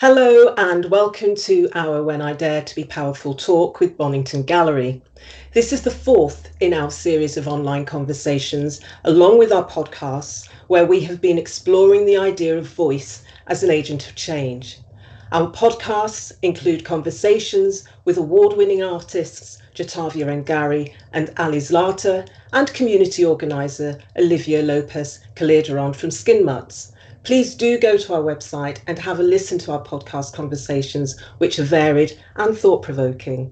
Hello and welcome to our When I Dare to Be Powerful talk with Bonington Gallery. This is the fourth in our series of online conversations, along with our podcasts, where we have been exploring the idea of voice as an agent of change. Our podcasts include conversations with award-winning artists Jatavia Ngari and Alice Lata and community organiser Olivia Lopez Calderon from Skin Mutts. Please do go to our website and have a listen to our podcast conversations, which are varied and thought-provoking.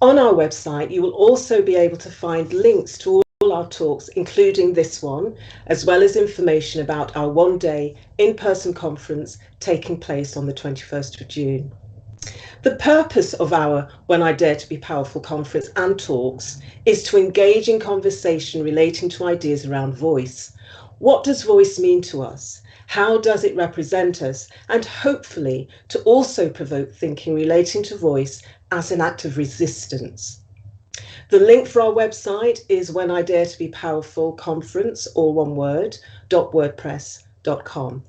On our website, you will also be able to find links to all our talks, including this one, as well as information about our one-day in-person conference taking place on the 21st of June. The purpose of our When I Dare to Be Powerful conference and talks is to engage in conversation relating to ideas around voice. What does voice mean to us? How does it represent us? And hopefully to also provoke thinking relating to voice as an act of resistance. The link for our website is When I Dare to Be Powerful Conference, all one word, .wordpress.com.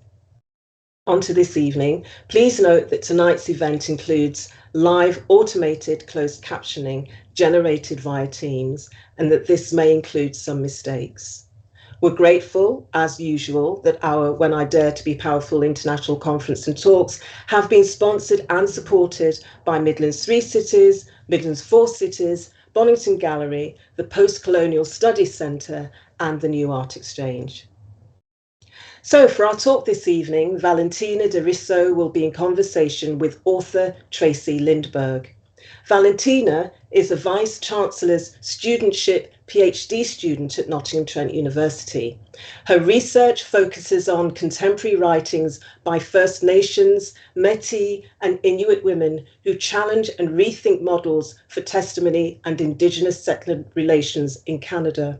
On to this evening, please note that tonight's event includes live automated closed captioning generated via Teams, and that this may include some mistakes. We're grateful, as usual, that our When I Dare to Be Powerful International Conference and Talks have been sponsored and supported by Midlands 3 Cities, Midlands 4 Cities, Bonington Gallery, the Post-Colonial Studies Centre and the New Art Exchange. So for our talk this evening, Valentina de Riso will be in conversation with author Tracey Lindberg. Valentina is a Vice-Chancellor's Studentship PhD student at Nottingham Trent University. Her research focuses on contemporary writings by First Nations, Métis and Inuit women who challenge and rethink models for testimony and Indigenous settler relations in Canada.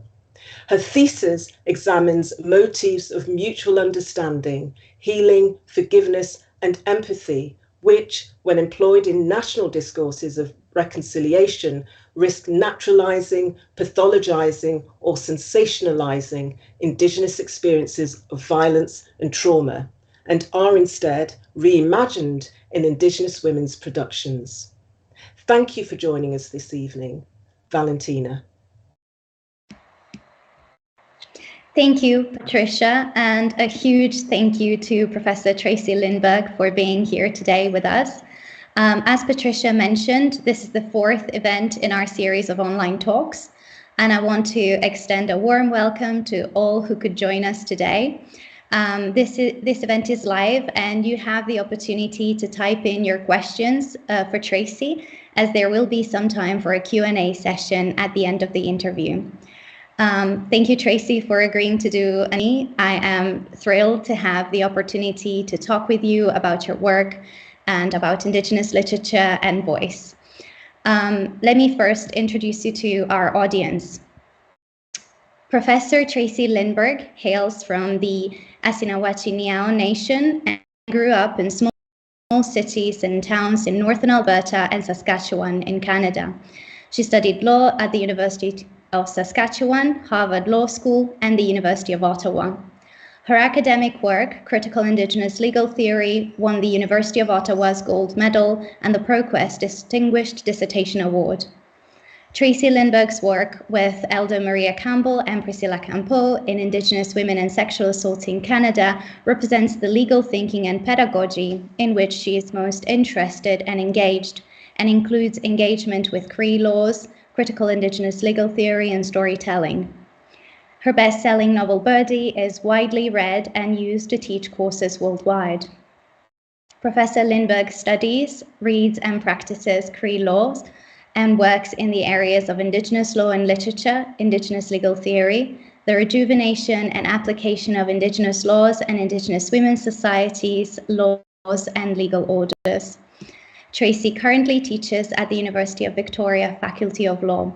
Her thesis examines motifs of mutual understanding, healing, forgiveness and empathy, which, when employed in national discourses of reconciliation, risk naturalising, pathologising or sensationalising Indigenous experiences of violence and trauma, and are instead reimagined in Indigenous women's productions. Thank you for joining us this evening. Valentina. Thank you, Patricia, and a huge thank you to Professor Tracey Lindberg for being here today with us. As Patricia mentioned, this is the fourth event in our series of online talks, and I want to extend a warm welcome to all who could join us today. This event is live, and you have the opportunity to type in your questions for Tracey, as there will be some time for a Q&A session at the end of the interview. Thank you, Tracey, for agreeing to do any. I am thrilled to have the opportunity to talk with you about your work and about Indigenous literature and voice. Let me first introduce you to our audience. Professor Tracey Lindberg hails from the Assiniboine Nation and grew up in small cities and towns in northern Alberta and Saskatchewan in Canada. She studied law at the University of Saskatchewan, Harvard Law School, and the University of Ottawa. Her academic work, Critical Indigenous Legal Theory, won the University of Ottawa's Gold Medal and the ProQuest Distinguished Dissertation Award. Tracey Lindberg's work with Elder Maria Campbell and Priscilla Campeau in Indigenous Women and Sexual Assault in Canada represents the legal thinking and pedagogy in which she is most interested and engaged, and includes engagement with Cree laws, critical Indigenous legal theory and storytelling. Her best-selling novel Birdie is widely read and used to teach courses worldwide. Professor Lindberg studies, reads and practices Cree laws and works in the areas of Indigenous law and literature, Indigenous legal theory, the rejuvenation and application of Indigenous laws and Indigenous women's societies, laws and legal orders. Tracey currently teaches at the University of Victoria Faculty of Law.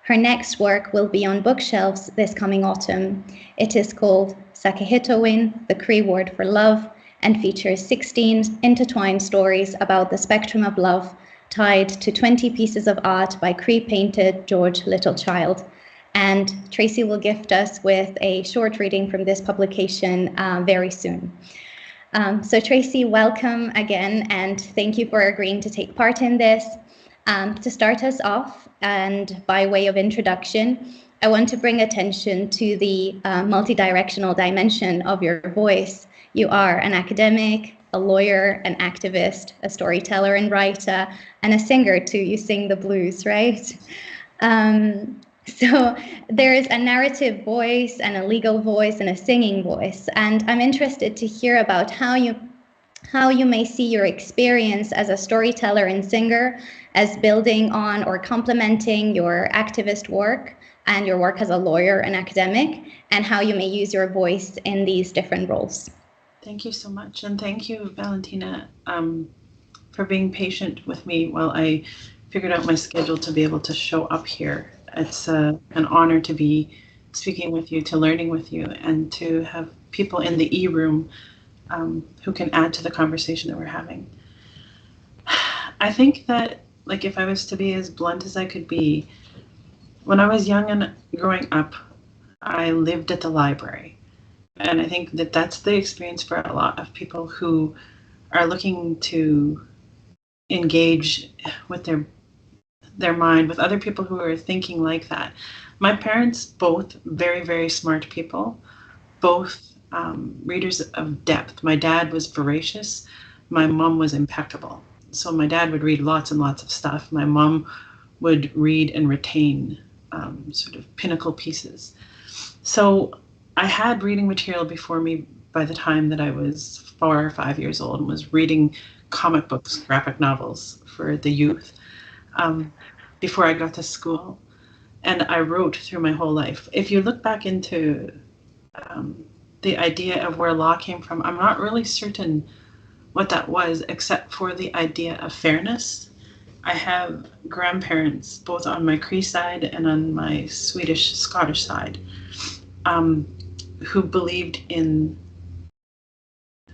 Her next work will be on bookshelves this coming autumn. It is called Sakihitowin, the Cree word for love, and features 16 intertwined stories about the spectrum of love, tied to 20 pieces of art by Cree painter George Littlechild. And Tracey will gift us with a short reading from this publication very soon. So Tracy, welcome again, and thank you for agreeing to take part in this. To start us off, and by way of introduction, I want to bring attention to the multidirectional dimension of your voice. You are an academic, a lawyer, an activist, a storyteller and writer, and a singer too. You sing the blues, right? So there is a narrative voice and a legal voice and a singing voice. And I'm interested to hear about how you may see your experience as a storyteller and singer as building on or complementing your activist work and your work as a lawyer and academic, and how you may use your voice in these different roles. Thank you so much. And thank you, Valentina, for being patient with me while I figured out my schedule to be able to show up here. It's an honor to be speaking with you, to learning with you, and to have people in the e-room who can add to the conversation that we're having. I think that, like, if I was to be as blunt as I could be, when I was young and growing up, I lived at the library. And I think that that's the experience for a lot of people who are looking to engage with their mind, with other people who are thinking like that. My parents, both very, very smart people, both readers of depth. My dad was voracious. My mom was impeccable. So my dad would read lots and lots of stuff. My mom would read and retain sort of pinnacle pieces. So I had reading material before me by the time that I was 4 or 5 years old and was reading comic books, graphic novels for the youth before I got to school. And I wrote through my whole life. If you look back into the idea of where law came from, I'm not really certain what that was, except for the idea of fairness. I have grandparents, both on my Cree side and on my Swedish-Scottish side, who believed in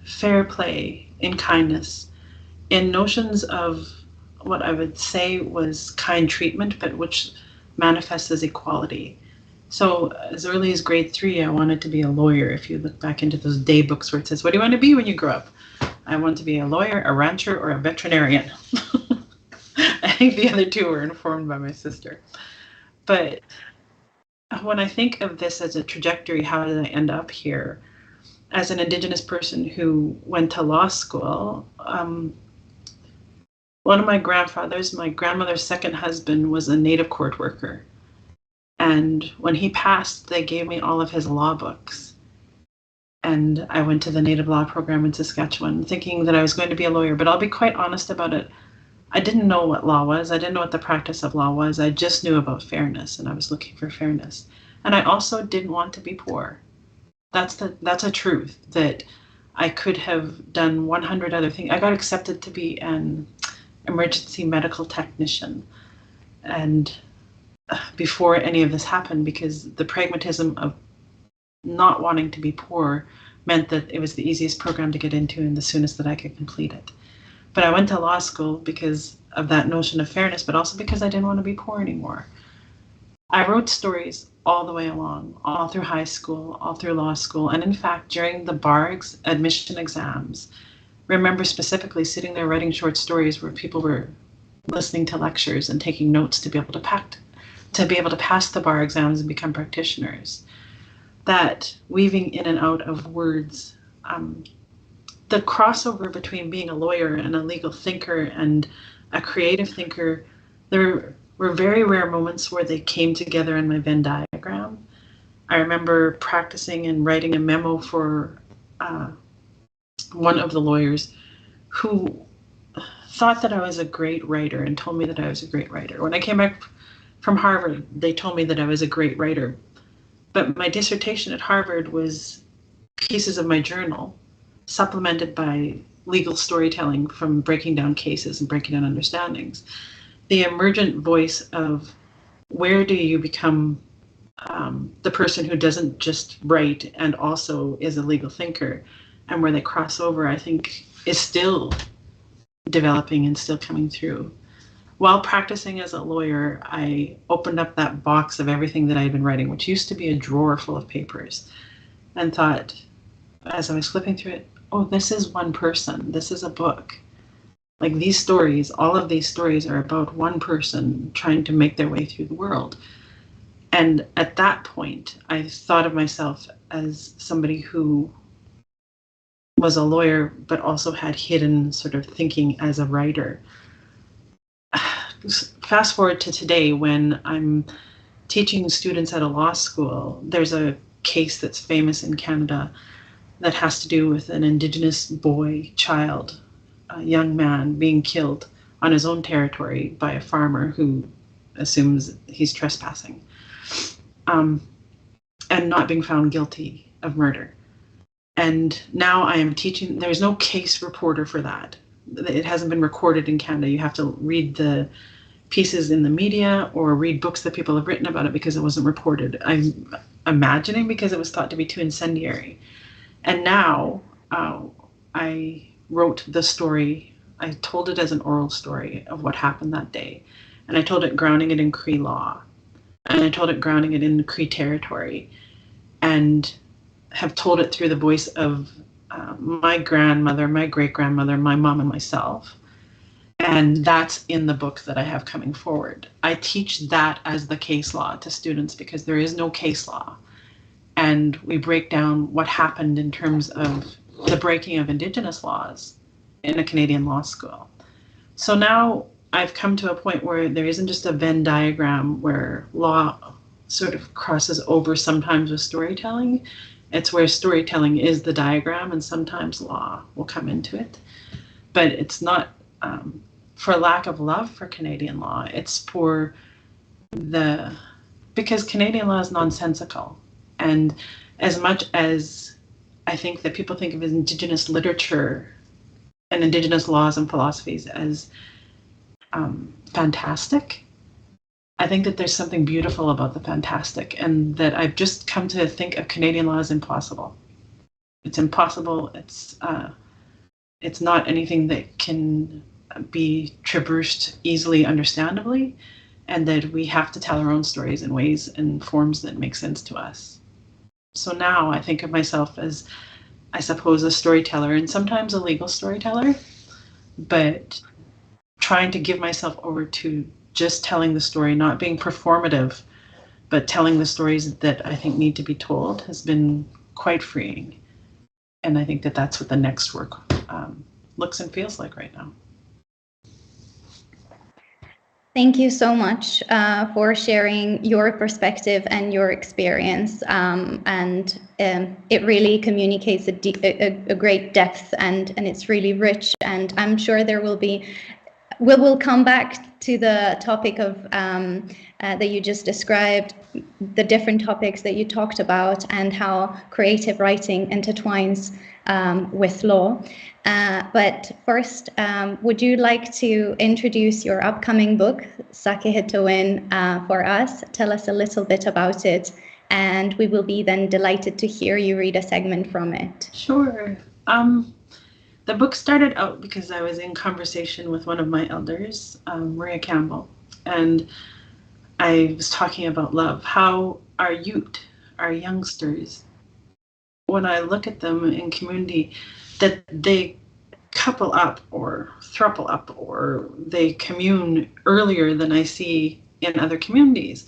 fair play, in kindness, in notions of what I would say was kind treatment, but which manifests as equality. So as early as grade 3, I wanted to be a lawyer. If you look back into those day books where it says, what do you want to be when you grow up? I want to be a lawyer, a rancher, or a veterinarian. I think the other two were informed by my sister. But when I think of this as a trajectory, how did I end up here? As an Indigenous person who went to law school, one of my grandfathers, my grandmother's second husband, was a Native court worker. And when he passed, they gave me all of his law books. And I went to the Native law program in Saskatchewan thinking that I was going to be a lawyer. But I'll be quite honest about it. I didn't know what law was. I didn't know what the practice of law was. I just knew about fairness, and I was looking for fairness. And I also didn't want to be poor. That's a truth, that I could have done 100 other things. I got accepted to be an emergency medical technician. And before any of this happened, because the pragmatism of not wanting to be poor meant that it was the easiest program to get into and the soonest that I could complete it. But I went to law school because of that notion of fairness, but also because I didn't want to be poor anymore. I wrote stories all the way along, all through high school, all through law school, and in fact, during the bar admission exams, remember specifically sitting there writing short stories where people were listening to lectures and taking notes to be able to pass the bar exams and become practitioners. That weaving in and out of words, the crossover between being a lawyer and a legal thinker and a creative thinker, there were very rare moments where they came together in my Venn diagram. I remember practicing and writing a memo for one of the lawyers who thought that I was a great writer and told me that I was a great writer. When I came back from Harvard, they told me that I was a great writer. But my dissertation at Harvard was pieces of my journal supplemented by legal storytelling from breaking down cases and breaking down understandings. The emergent voice of where do you become the person who doesn't just write and also is a legal thinker, and where they cross over, I think, is still developing and still coming through. While practicing as a lawyer, I opened up that box of everything that I had been writing, which used to be a drawer full of papers, and thought, as I was flipping through it, oh, this is one person. This is a book. Like these stories, all of these stories are about one person trying to make their way through the world. And at that point, I thought of myself as somebody who was a lawyer, but also had hidden sort of thinking as a writer. Fast forward to today, when I'm teaching students at a law school, there's a case that's famous in Canada that has to do with an Indigenous child, a young man being killed on his own territory by a farmer who assumes he's trespassing, and not being found guilty of murder. And now I am teaching, there's no case reporter for that. It hasn't been recorded in Canada. You have to read the pieces in the media or read books that people have written about it because it wasn't reported. I'm imagining because it was thought to be too incendiary. And now I wrote the story. I told it as an oral story of what happened that day. And I told it grounding it in Cree law. And I told it grounding it in Cree territory. And have told it through the voice of my grandmother, my great-grandmother, my mom, and myself. And that's in the book that I have coming forward. I teach that as the case law to students because there is no case law. And we break down what happened in terms of the breaking of Indigenous laws in a Canadian law school. So now I've come to a point where there isn't just a Venn diagram where law sort of crosses over sometimes with storytelling. It's where storytelling is the diagram and sometimes law will come into it. But it's not for lack of love for Canadian law. It's because Canadian law is nonsensical. And as much as I think that people think of Indigenous literature and Indigenous laws and philosophies as fantastic, I think that there's something beautiful about the fantastic, and that I've just come to think of Canadian law as impossible. It's impossible. It's not anything that can be traversed easily, understandably, and that we have to tell our own stories in ways and forms that make sense to us. So now I think of myself as, I suppose, a storyteller, and sometimes a legal storyteller, but trying to give myself over to just telling the story, not being performative, but telling the stories that I think need to be told has been quite freeing. And I think that that's what the next work looks and feels like right now. Thank you so much for sharing your perspective and your experience. It really communicates a great depth, and it's really rich. And I'm sure there will be, we'll come back to the topic of that you just described, the different topics that you talked about, and how creative writing intertwines with law. But first, would you like to introduce your upcoming book, Sakehitowin, for us? Tell us a little bit about it, and we will be then delighted to hear you read a segment from it. Sure. The book started out because I was in conversation with one of my elders, Maria Campbell, and I was talking about love. How our youth, our youngsters, when I look at them in community, that they couple up or throuple up or they commune earlier than I see in other communities.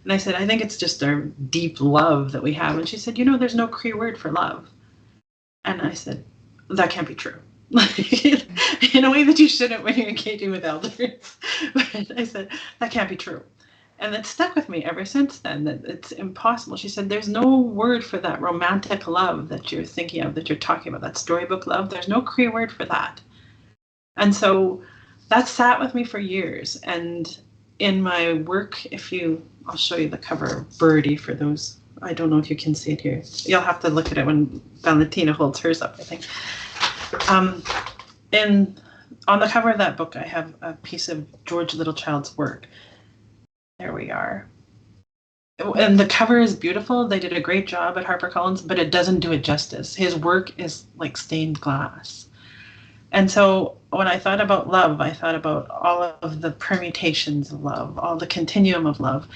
And I said, I think it's just our deep love that we have. And she said, you know, there's no Cree word for love. And I said, that can't be true. In a way that you shouldn't when you're engaging with elders. But I said, that can't be true. And it stuck with me ever since then, that it's impossible. She said, there's no word for that romantic love that you're thinking of, that you're talking about, that storybook love. There's no Cree word for that. And so that sat with me for years. And in my work, I'll show you the cover of Birdie for those, I don't know if you can see it here. You'll have to look at it when Valentina holds hers up, I think. On the cover of that book, I have a piece of George Littlechild's work. There we are. And the cover is beautiful. They did a great job at HarperCollins, but it doesn't do it justice. His work is like stained glass. And so when I thought about love, I thought about all of the permutations of love, all the continuum of love.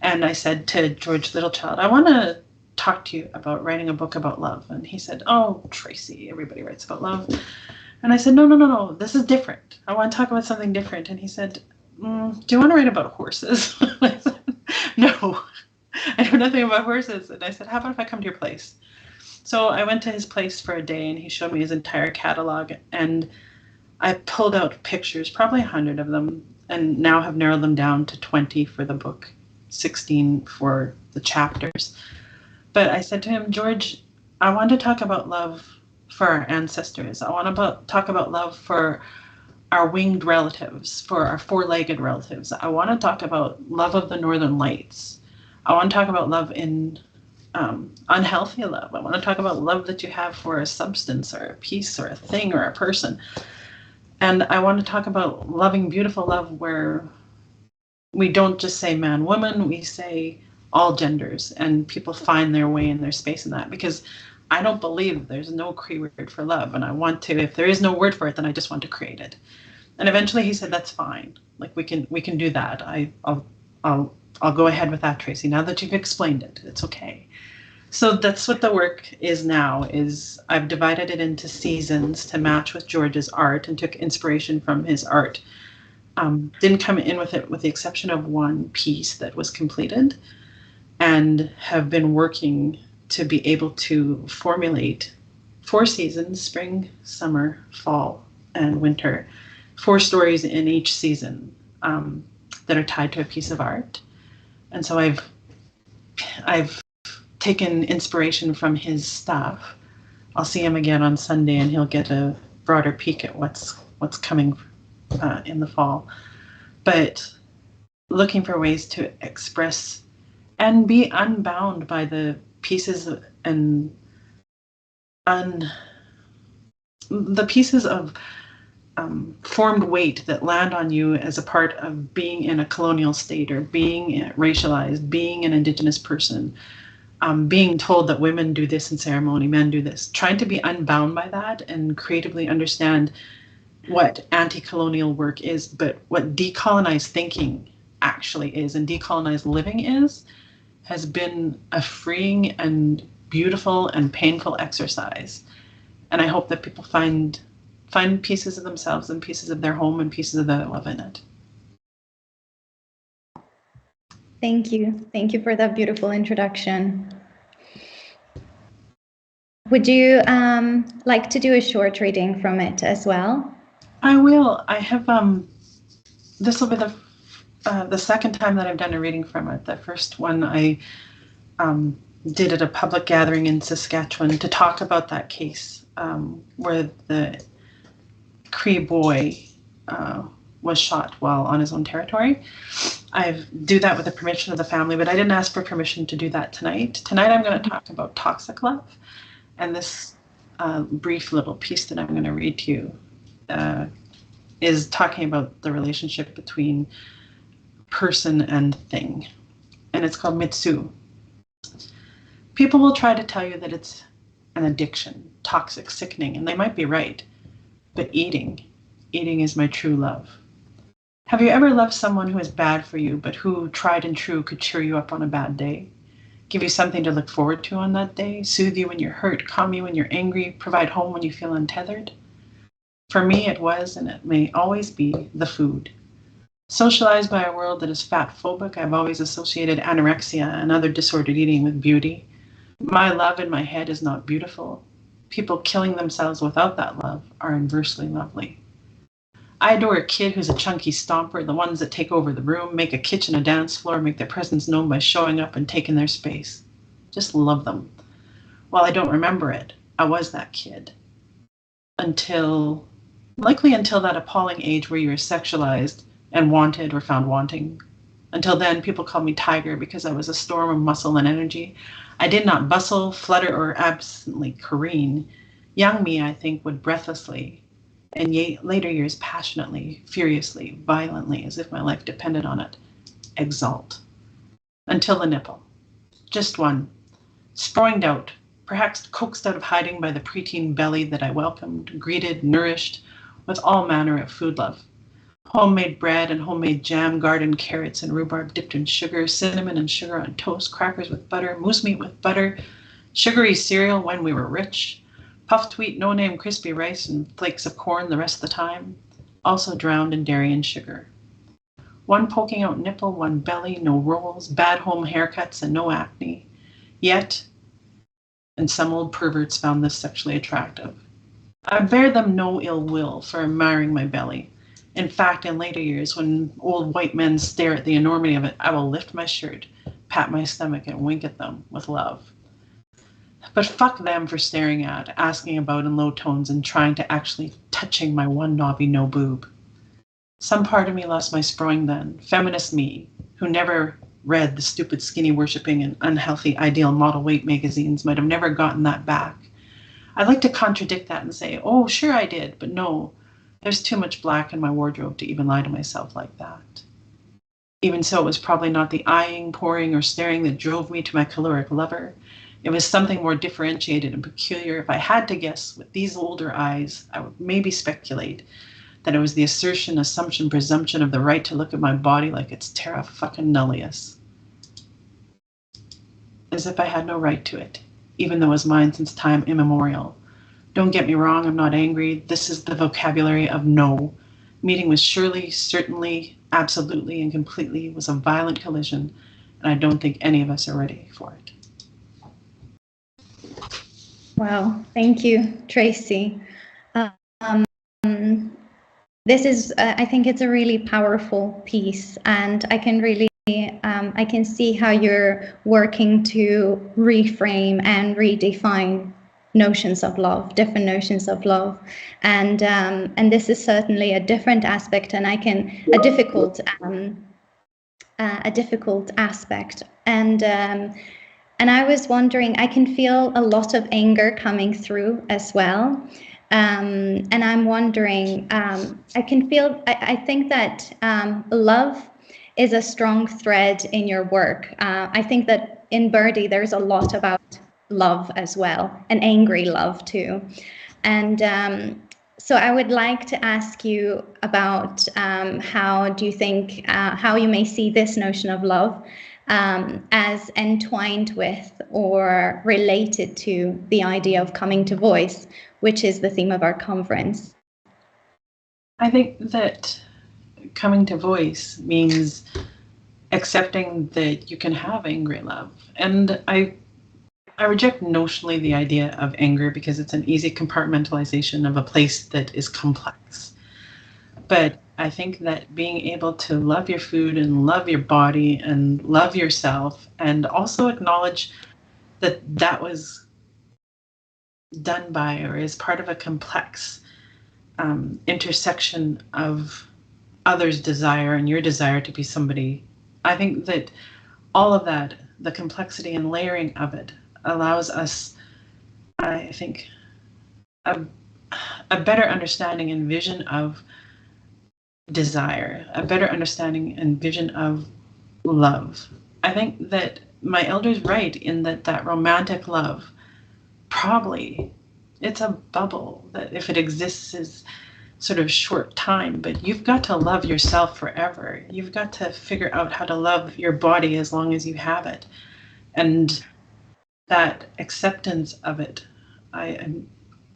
And I said to George Littlechild, I want to talk to you about writing a book about love. And he said, oh, Tracy, everybody writes about love. And I said, no, this is different. I want to talk about something different. And he said, do you want to write about horses? I said, no, I know nothing about horses. And I said, how about if I come to your place? So I went to his place for a day, and he showed me his entire catalog. And I pulled out pictures, probably 100 of them, and now have narrowed them down to 20 for the book, 16 for the chapters. But I said to him, George, I want to talk about love for our ancestors. I want to talk about love for our winged relatives, for our four-legged relatives. I want to talk about love of the Northern Lights. I want to talk about love in unhealthy love. I want to talk about love that you have for a substance or a piece or a thing or a person. And I want to talk about loving beautiful love where we don't just say man, woman, we say all genders, and people find their way and their space in that, because I don't believe there's no Cree word for love, and I want to, if there is no word for it, then I just want to create it. And eventually he said, that's fine. Like we can do that. I'll go ahead with that, Tracy. Now that you've explained it, it's okay. So that's what the work is now, is I've divided it into seasons to match with George's art and took inspiration from his art. Didn't come in with it with the exception of one piece that was completed, and have been working to be able to formulate 4 seasons, spring, summer, fall, and winter, 4 stories in each season that are tied to a piece of art. And so I've taken inspiration from his stuff. I'll see him again on Sunday, and he'll get a broader peek at what's coming in the fall. But looking for ways to express and be unbound by the pieces and the pieces of formed weight that land on you as a part of being in a colonial state, or being racialized, being an Indigenous person, being told that women do this in ceremony, men do this, trying to be unbound by that and creatively understand what anti-colonial work is, but what decolonized thinking actually is, and decolonized living is, has been a freeing and beautiful and painful exercise. And I hope that people find pieces of themselves and pieces of their home and pieces of their love in it. Thank you. Thank you for that beautiful introduction. Would you like to do a short reading from it as well? I will. I have, this will be the second time that I've done a reading from it. The first one I did at a public gathering in Saskatchewan to talk about that case where the Cree boy was shot while on his own territory. I do that with the permission of the family, but I didn't ask for permission to do that tonight. Tonight I'm going to talk about toxic love, and this brief little piece that I'm going to read to you is talking about the relationship between person and thing, and it's called Mitsu. People will try to tell you that it's an addiction, toxic, sickening, and they might be right, but eating is my true love. Have you ever loved someone who is bad for you, but who, tried and true, could cheer you up on a bad day, give you something to look forward to on that day, soothe you when you're hurt, calm you when you're angry, provide home when you feel untethered? For me, it was, and it may always be, the food. Socialized by a world that is fat-phobic, I've always associated anorexia and other disordered eating with beauty. My love in my head is not beautiful. People killing themselves without that love are inversely lovely. I adore a kid who's a chunky stomper, the ones that take over the room, make a kitchen a dance floor, make their presence known by showing up and taking their space. Just love them. While I don't remember it, I was that kid. Likely until that appalling age where you were sexualized and wanted or found wanting. Until then, people called me Tiger because I was a storm of muscle and energy. I did not bustle, flutter, or absently careen. Young me, I think, would breathlessly, and later years passionately, furiously, violently, as if my life depended on it, exalt. Until the nipple. Just one. Sprawling out, perhaps coaxed out of hiding by the preteen belly that I welcomed, greeted, nourished, with all manner of food love. Homemade bread and homemade jam, garden carrots and rhubarb dipped in sugar, cinnamon and sugar on toast, crackers with butter, moose meat with butter, Sugary cereal when we were rich, puffed wheat, no-name crispy rice, and flakes of corn the rest of the time, also drowned in dairy and sugar. One poking out nipple, one belly, no rolls, bad home haircuts, and no acne. Yet, and some old perverts found this sexually attractive. I bear them no ill will for admiring my belly. In fact, in later years, when old white men stare at the enormity of it, I will lift my shirt, pat my stomach, and wink at them with love. But fuck them for staring at, asking about in low tones, and trying to actually touching my one knobby no boob. Some part of me lost my sproing then, feminist me, who never read the stupid skinny worshipping and unhealthy ideal model weight magazines, might have never gotten that back. I'd like to contradict that and say, oh, sure I did, but no, there's too much black in my wardrobe to even lie to myself like that. Even so, it was probably not the eyeing, pouring, or staring that drove me to my caloric lover. It was something more differentiated and peculiar. If I had to guess with these older eyes, I would maybe speculate that it was the assertion, assumption, presumption of the right to look at my body like it's terra fucking nullius. As if I had no right to it, even though it was mine since time immemorial. Don't get me wrong, I'm not angry. This is the vocabulary of no. Meeting with surely, certainly, absolutely, and completely was a violent collision, and I don't think any of us are ready for it. Wow, thank you, Tracy. This is, I think it's a really powerful piece, and I can really, I can see how you're working to reframe and redefine notions of love, different notions of love, and this is certainly a different aspect, and a difficult aspect, and I was wondering, I can feel a lot of anger coming through as well. And I'm wondering, I think that love is a strong thread in your work. I think that in Birdie, there's a lot about love as well, and angry love too. And so I would like to ask you about how do you think, how you may see this notion of love as entwined with or related to the idea of coming to voice, which is the theme of our conference. I think that coming to voice means accepting that you can have angry love. And I reject notionally the idea of anger because it's an easy compartmentalization of a place that is complex. But I think that being able to love your food and love your body and love yourself, and also acknowledge that that was done by or is part of a complex intersection of others' desire and your desire to be somebody. I think that all of that, the complexity and layering of it, allows us, I think, a better understanding and vision of desire, a better understanding and vision of love. I think that my elder's right in that romantic love, probably it's a bubble that if it exists is sort of short time, but you've got to love yourself forever. You've got to figure out how to love your body as long as you have it. And that acceptance of it, I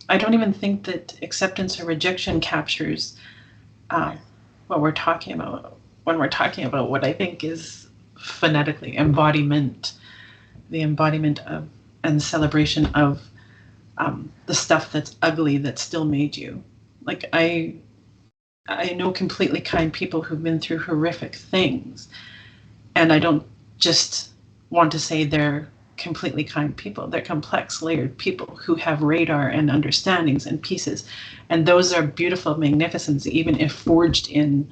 don't even think that acceptance or rejection captures what we're talking about when we're talking about what I think is phonetically embodiment, the embodiment of and celebration of the stuff that's ugly that still made you. Like I know completely kind people who've been through horrific things, and I don't just want to say they're completely kind people. They're complex, layered people who have radar and understandings and pieces, and those are beautiful, magnificent, even if forged in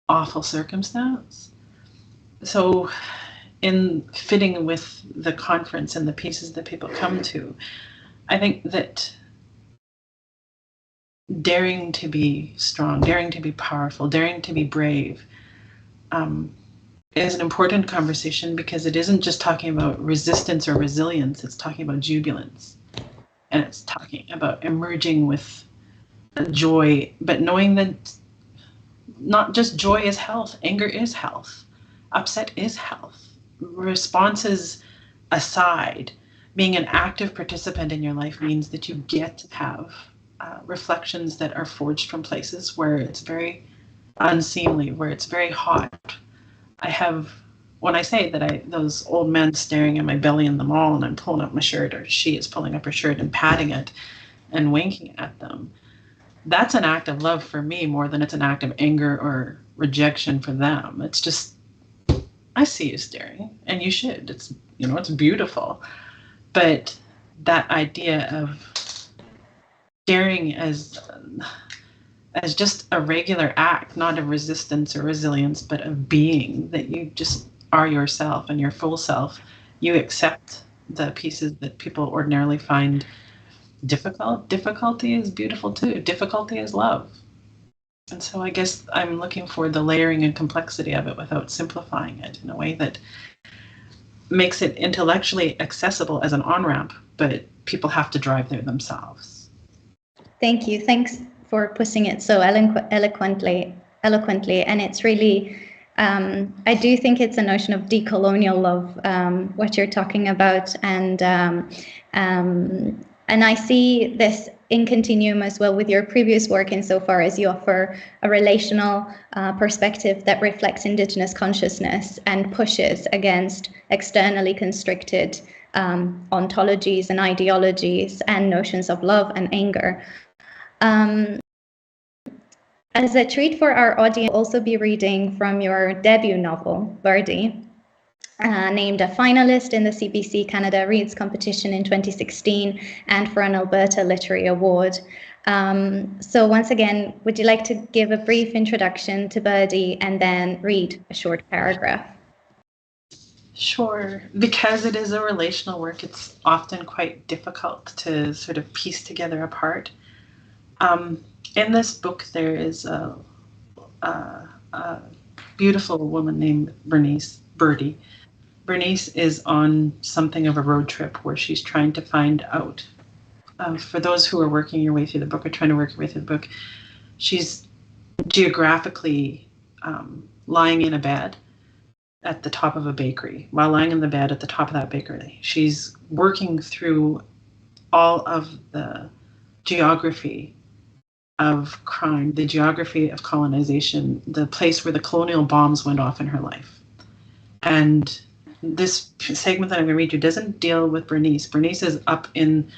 awful circumstance. So in fitting with the conference and the pieces that people come to, I think that daring to be strong, daring to be powerful, daring to be brave is an important conversation, because it isn't just talking about resistance or resilience, it's talking about jubilance. And it's talking about emerging with joy, but knowing that not just joy is health, anger is health, upset is health. Responses aside, being an active participant in your life means that you get to have reflections that are forged from places where it's very unseemly, where it's very hot. When I say that those old men staring at my belly in the mall and I'm pulling up my shirt, or she is pulling up her shirt and patting it and winking at them, that's an act of love for me more than it's an act of anger or rejection for them. It's just, I see you staring, and you should. It's, it's beautiful. But that idea of staring as just a regular act, not of resistance or resilience, but of being, that you just are yourself and your full self. You accept the pieces that people ordinarily find difficult. Difficulty is beautiful too. Difficulty is love. And so I guess I'm looking for the layering and complexity of it without simplifying it in a way that makes it intellectually accessible as an on-ramp, but people have to drive there themselves. Thank you. Thanks for putting it so eloquently. And it's really, I do think it's a notion of decolonial love, what you're talking about. And I see this in Continuum as well with your previous work, insofar as you offer a relational perspective that reflects Indigenous consciousness and pushes against externally constricted ontologies and ideologies and notions of love and anger. As a treat for our audience, we'll also be reading from your debut novel, Birdie, named a finalist in the CBC Canada Reads competition in 2016 and for an Alberta Literary Award. So once again, would you like to give a brief introduction to Birdie and then read a short paragraph? Sure. Because it is a relational work, it's often quite difficult to sort of piece together a part. In this book, there is a beautiful woman named Birdie. Bernice is on something of a road trip where she's trying to find out. For those who are working your way through the book or trying to work your way through the book, she's geographically lying in a bed at the top of a bakery. While lying in the bed at the top of that bakery, she's working through all of the geography of crime, the geography of colonization, the place where the colonial bombs went off in her life. And this segment that I'm going to read you doesn't deal with Bernice. Bernice is up in,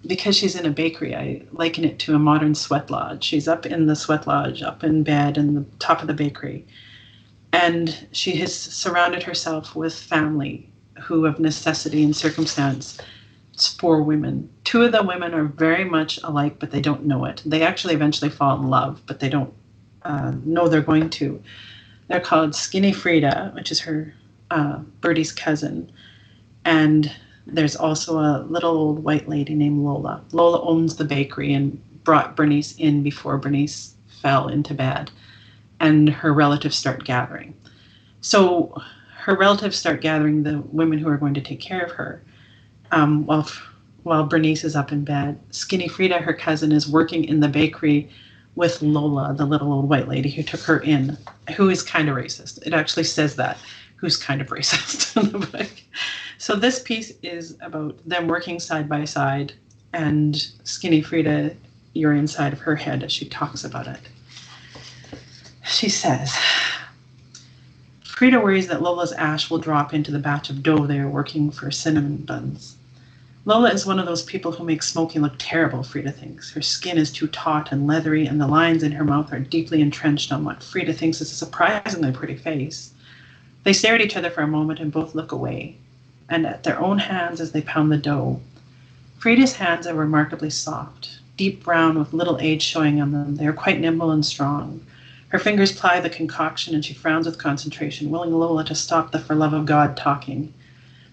because she's in a bakery, I liken it to a modern sweat lodge. She's up in the sweat lodge, up in bed in the top of the bakery. And she has surrounded herself with family who of necessity and circumstance. It's 4 women. 2 of the women are very much alike, but they don't know it. They actually eventually fall in love, but they don't know they're going to. They're called Skinny Frida, which is her Birdie's cousin. And there's also a little old white lady named Lola. Lola owns the bakery and brought Bernice in before Bernice fell into bed. And her relatives start gathering. So her relatives start gathering the women who are going to take care of her. While Bernice is up in bed, Skinny Frida, her cousin, is working in the bakery with Lola, the little old white lady who took her in, who is kind of racist. It actually says that, who's kind of racist in the book. So this piece is about them working side by side, and Skinny Frida, you're inside of her head as she talks about it. She says, Frida worries that Lola's ash will drop into the batch of dough they are working for cinnamon buns. Lola is one of those people who make smoking look terrible, Frida thinks. Her skin is too taut and leathery, and the lines in her mouth are deeply entrenched on what Frida thinks is a surprisingly pretty face. They stare at each other for a moment and both look away, and at their own hands as they pound the dough. Frida's hands are remarkably soft, deep brown with little age showing on them. They are quite nimble and strong. Her fingers ply the concoction, and she frowns with concentration, willing Lola to stop the for love of God talking.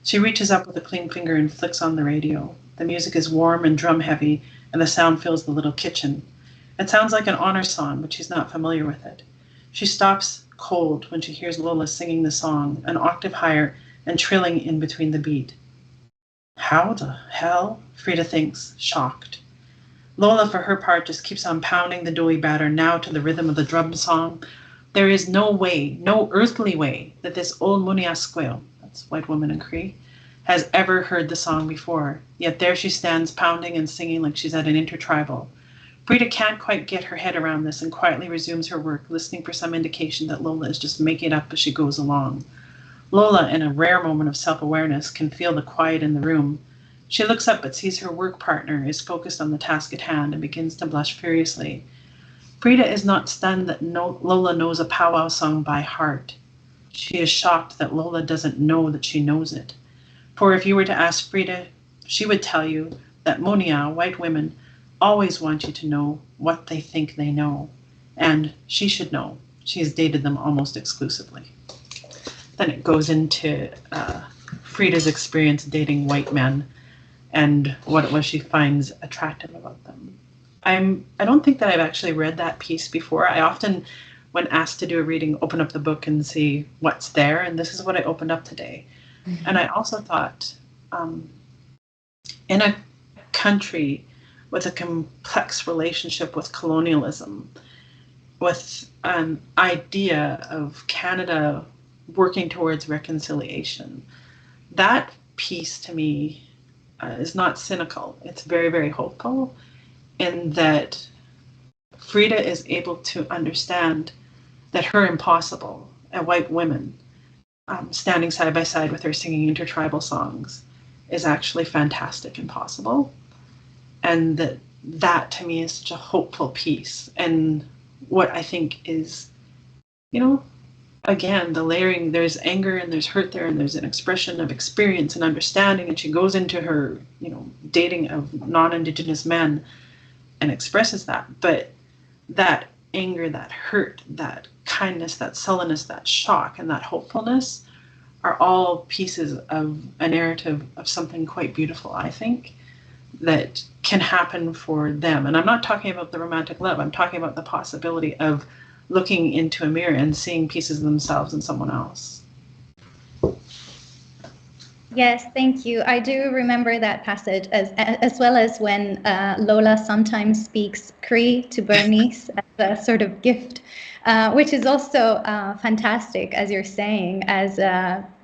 She reaches up with a clean finger and flicks on the radio. The music is warm and drum-heavy, and the sound fills the little kitchen. It sounds like an honor song, but she's not familiar with it. She stops cold when she hears Lola singing the song, an octave higher and trilling in between the beat. How the hell? Frida thinks, shocked. Lola, for her part, just keeps on pounding the doughy batter, now to the rhythm of the drum song. There is no way, no earthly way, that this old Muniasquil, that's white woman in Cree, has ever heard the song before, yet there she stands pounding and singing like she's at an intertribal. Frida can't quite get her head around this and quietly resumes her work, listening for some indication that Lola is just making it up as she goes along. Lola, in a rare moment of self-awareness, can feel the quiet in the room. She looks up but sees her work partner is focused on the task at hand and begins to blush furiously. Frida is not stunned that Lola knows a powwow song by heart. She is shocked that Lola doesn't know that she knows it. For if you were to ask Frida, she would tell you that Monia, white women, always want you to know what they think they know. And she should know. She has dated them almost exclusively. Then it goes into Frida's experience dating white men and what it was she finds attractive about them. I don't think that I've actually read that piece before. I often, when asked to do a reading, open up the book and see what's there, and this is what I opened up today. Mm-hmm. And I also thought, in a country with a complex relationship with colonialism, with an idea of Canada working towards reconciliation, that piece to me is not cynical. It's very, very hopeful in that Frida is able to understand that her impossible, a white woman, standing side by side with her singing intertribal songs, is actually fantastic and possible. And that to me is such a hopeful piece. And what I think is, again, the layering, there's anger and there's hurt there, and there's an expression of experience and understanding, and she goes into her, dating of non-Indigenous men and expresses that. But that anger, that hurt, that kindness, that sullenness, that shock, and that hopefulness are all pieces of a narrative of something quite beautiful, I think, that can happen for them. And I'm not talking about the romantic love. I'm talking about the possibility of looking into a mirror and seeing pieces of themselves in someone else. Yes, thank you. I do remember that passage, as well as when Lola sometimes speaks Cree to Bernice as a sort of gift, which is also fantastic, as you're saying, as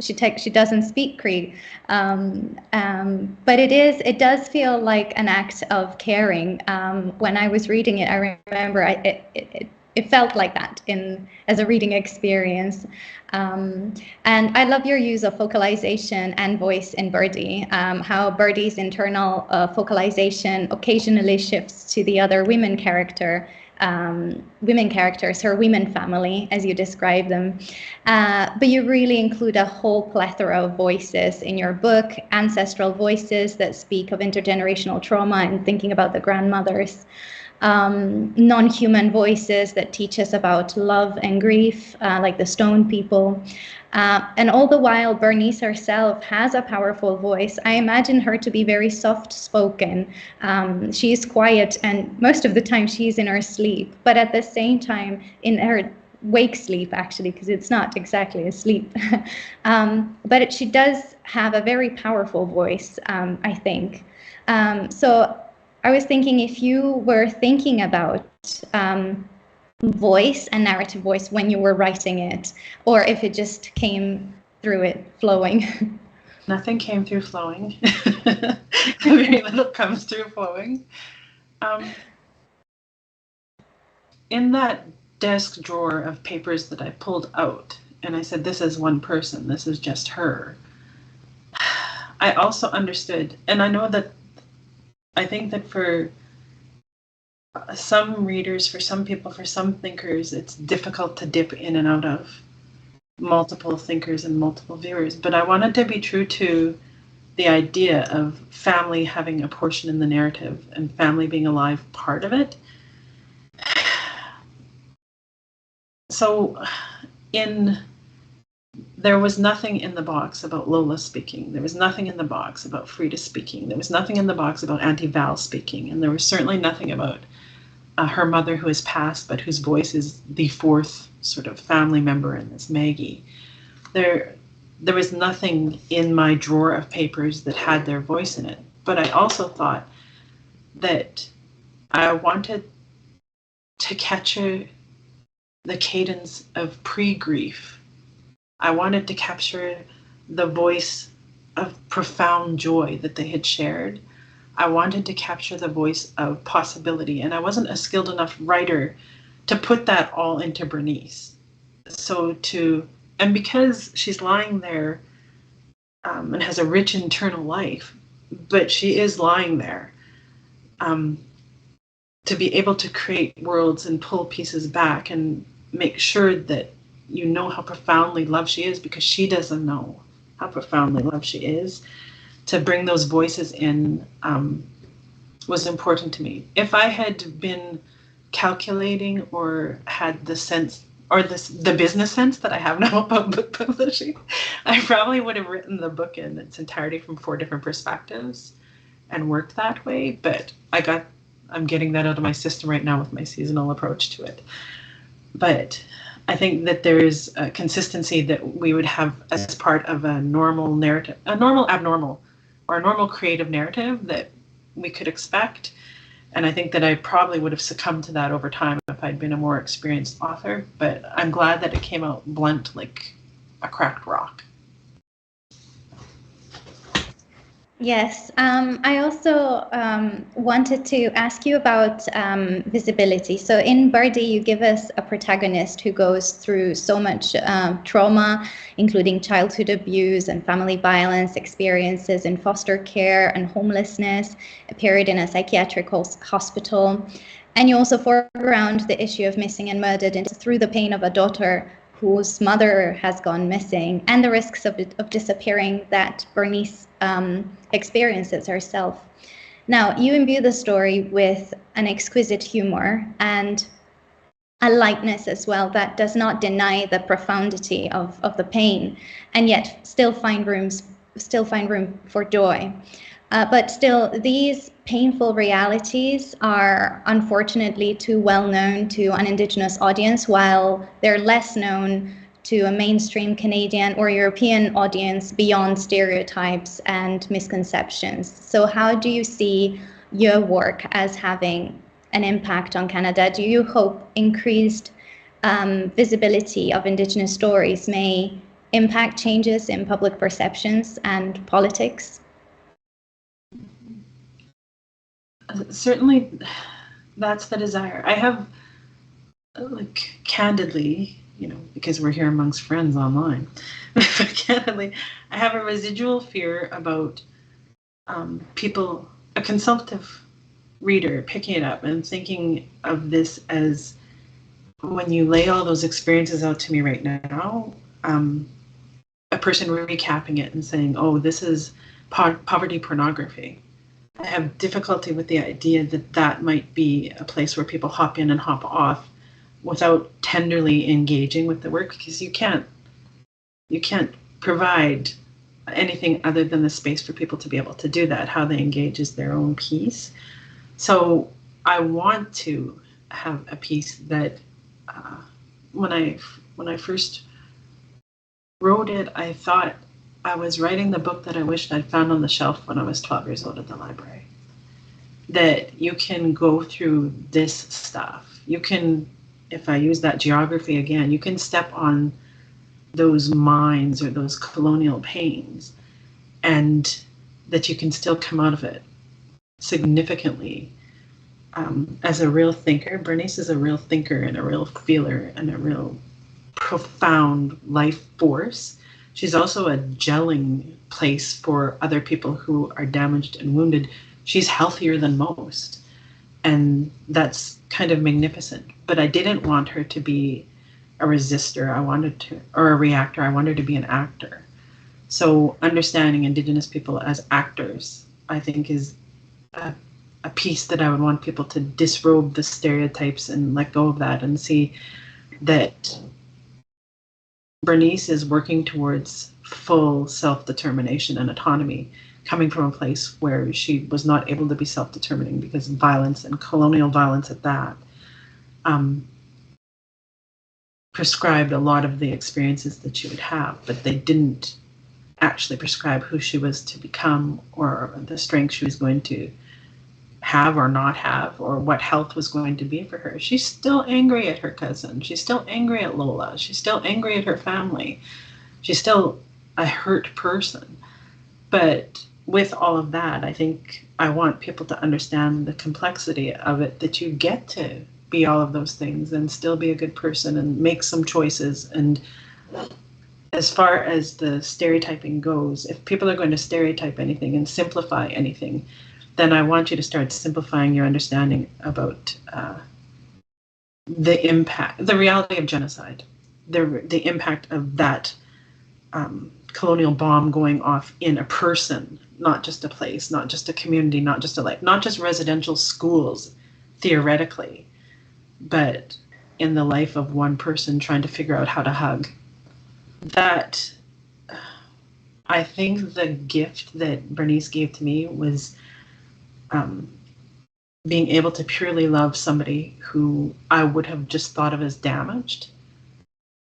she doesn't speak Cree, but it does feel like an act of caring. When I was reading it, I remember it felt like that as a reading experience. And I love your use of focalization and voice in Birdie, how Birdie's internal focalization occasionally shifts to the other women characters, her women family, as you describe them. But you really include a whole plethora of voices in your book, ancestral voices that speak of intergenerational trauma and thinking about the grandmothers. Non-human voices that teach us about love and grief, like the stone people. And all the while, Bernice herself has a powerful voice. I imagine her to be very soft-spoken. She's quiet, and most of the time she's in her sleep, but at the same time in her wake sleep, actually, because it's not exactly a sleep. But she does have a very powerful voice, I think. So I was thinking, if you were thinking about voice and narrative voice when you were writing it, or if it just came through it flowing. Nothing came through flowing. Very little comes through flowing. In that desk drawer of papers that I pulled out, and I said, this is one person, this is just her, I also understood, and I think that for some readers, for some people, for some thinkers, it's difficult to dip in and out of multiple thinkers and multiple viewers. But I wanted to be true to the idea of family having a portion in the narrative and family being a live part of it. So there was nothing in the box about Lola speaking. There was nothing in the box about Frida speaking. There was nothing in the box about Auntie Val speaking. And there was certainly nothing about her mother who has passed, but whose voice is the fourth sort of family member in this, Maggie. There was nothing in my drawer of papers that had their voice in it. But I also thought that I wanted to capture the cadence of pre-grief. I wanted to capture the voice of profound joy that they had shared. I wanted to capture the voice of possibility, and I wasn't a skilled enough writer to put that all into Bernice. And because she's lying there and has a rich internal life, but she is lying there, to be able to create worlds and pull pieces back and make sure that you know how profoundly loved she is, because she doesn't know how profoundly loved she is, to bring those voices in was important to me. If I had been calculating or had the sense or the business sense that I have now about book publishing, I probably would have written the book in its entirety from 4 different perspectives and worked that way. But I'm getting that out of my system right now with my seasonal approach to it. But I think that there is a consistency that we would have as part of a normal narrative, a normal abnormal, or a normal creative narrative that we could expect. And I think that I probably would have succumbed to that over time if I'd been a more experienced author. But I'm glad that it came out blunt like a cracked rock. Yes, I also wanted to ask you about visibility. So in Birdie, you give us a protagonist who goes through so much trauma, including childhood abuse and family violence, experiences in foster care and homelessness, a period in a psychiatric hospital. And you also foreground the issue of missing and murdered through the pain of a daughter whose mother has gone missing, and the risks of disappearing that Bernice experiences herself. Now, you imbue the story with an exquisite humor and a lightness as well that does not deny the profundity of the pain, and yet still find room for joy. But still, these painful realities are unfortunately too well known to an Indigenous audience, while they're less known to a mainstream Canadian or European audience beyond stereotypes and misconceptions. So how do you see your work as having an impact on Canada? Do you hope increased visibility of Indigenous stories may impact changes in public perceptions and politics? Certainly, that's the desire. I have, candidly, because we're here amongst friends online, but candidly, I have a residual fear about people, a consumptive reader, picking it up and thinking of this as, when you lay all those experiences out to me right now, a person recapping it and saying, oh, this is poverty pornography. I have difficulty with the idea that that might be a place where people hop in and hop off without tenderly engaging with the work, because you can't provide anything other than the space for people to be able to do that. How they engage is their own piece. So I want to have a piece that when I first wrote it, I thought I was writing the book that I wished I'd found on the shelf when I was 12 years old at the library. That you can go through this stuff. You can, if I use that geography again, you can step on those mines or those colonial pains, and that you can still come out of it significantly. As a real thinker, Bernice is a real thinker and a real feeler and a real profound life force. She's also a gelling place for other people who are damaged and wounded. She's healthier than most, and that's kind of magnificent. But I didn't want her to be a resistor. Or a reactor. I wanted her to be an actor. So understanding Indigenous people as actors, I think, is a piece that I would want people to disrobe the stereotypes and let go of that and see that Bernice is working towards full self-determination and autonomy, coming from a place where she was not able to be self-determining because of violence, and colonial violence at that, prescribed a lot of the experiences that she would have, but they didn't actually prescribe who she was to become, or the strength she was going to have or not have, or what health was going to be for her. She's still angry at her cousin. She's still angry at Lola. She's still angry at her family. She's still a hurt person. But with all of that, I think I want people to understand the complexity of it, that you get to be all of those things and still be a good person and make some choices. And as far as the stereotyping goes, if people are going to stereotype anything and simplify anything, then I want you to start simplifying your understanding about the impact, the reality of genocide, the impact of that colonial bomb going off in a person, not just a place, not just a community, not just a life, not just residential schools, theoretically, but in the life of one person trying to figure out how to hug. That, I think the gift that Bernice gave to me was being able to purely love somebody who I would have just thought of as damaged.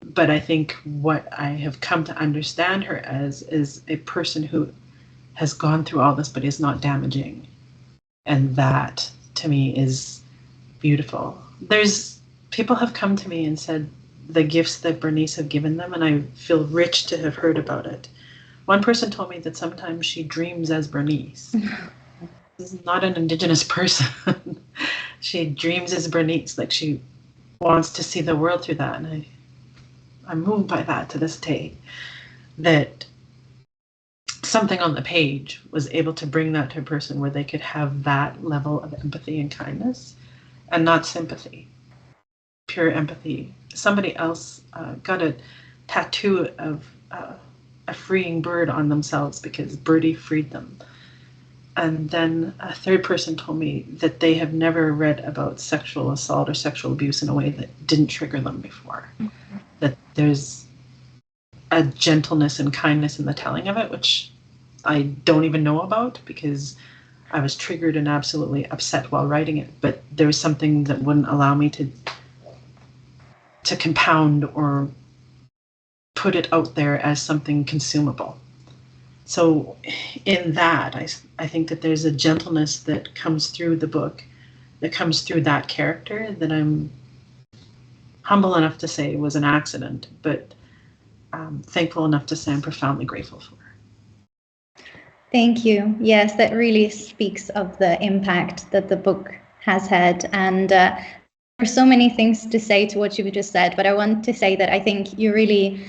But I think what I have come to understand her as is a person who has gone through all this but is not damaging. And that, to me, is beautiful. People have come to me and said the gifts that Bernice have given them, and I feel rich to have heard about it. One person told me that sometimes she dreams as Bernice. This is not an Indigenous person. She dreams as Bernice, like she wants to see the world through that. And I'm moved by that to this day, that something on the page was able to bring that to a person where they could have that level of empathy and kindness and not sympathy, pure empathy. Somebody else got a tattoo of a freeing bird on themselves because Birdie freed them. And then a third person told me that they have never read about sexual assault or sexual abuse in a way that didn't trigger them before. Mm-hmm. That there's a gentleness and kindness in the telling of it, which I don't even know about because I was triggered and absolutely upset while writing it. But there was something that wouldn't allow me to compound or put it out there as something consumable. So in that, I think that there's a gentleness that comes through the book, that comes through that character, that I'm humble enough to say was an accident, but thankful enough to say I'm profoundly grateful for. Thank you. Yes, that really speaks of the impact that the book has had. And there's so many things to say to what you just said, but I want to say that I think you really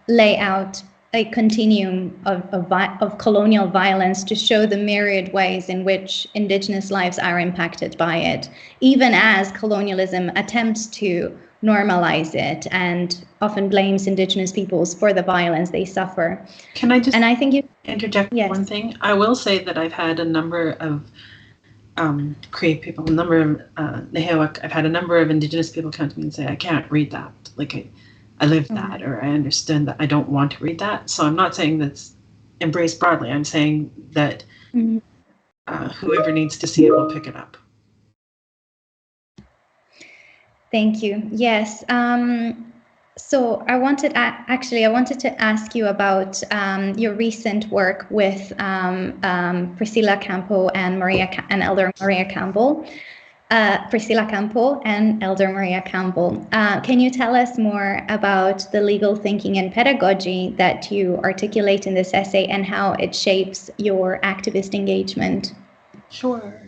lay out a continuum of colonial violence to show the myriad ways in which Indigenous lives are impacted by it, even as colonialism attempts to normalize it and often blames Indigenous peoples for the violence they suffer. Can I just interject yes. one thing? I will say that I've had a number of Cree people, I've had a number of Indigenous people come to me and say, I can't read that. Like I live that, or I understand that I don't want to read that. So I'm not saying that's embraced broadly. I'm saying that whoever needs to see it will pick it up. Thank you. Yes. So I wanted to ask you about your recent work with Priscilla Campo and Elder Maria Campbell. Priscilla Campo and Elder Maria Campbell. Can you tell us more about the legal thinking and pedagogy that you articulate in this essay and how it shapes your activist engagement? Sure.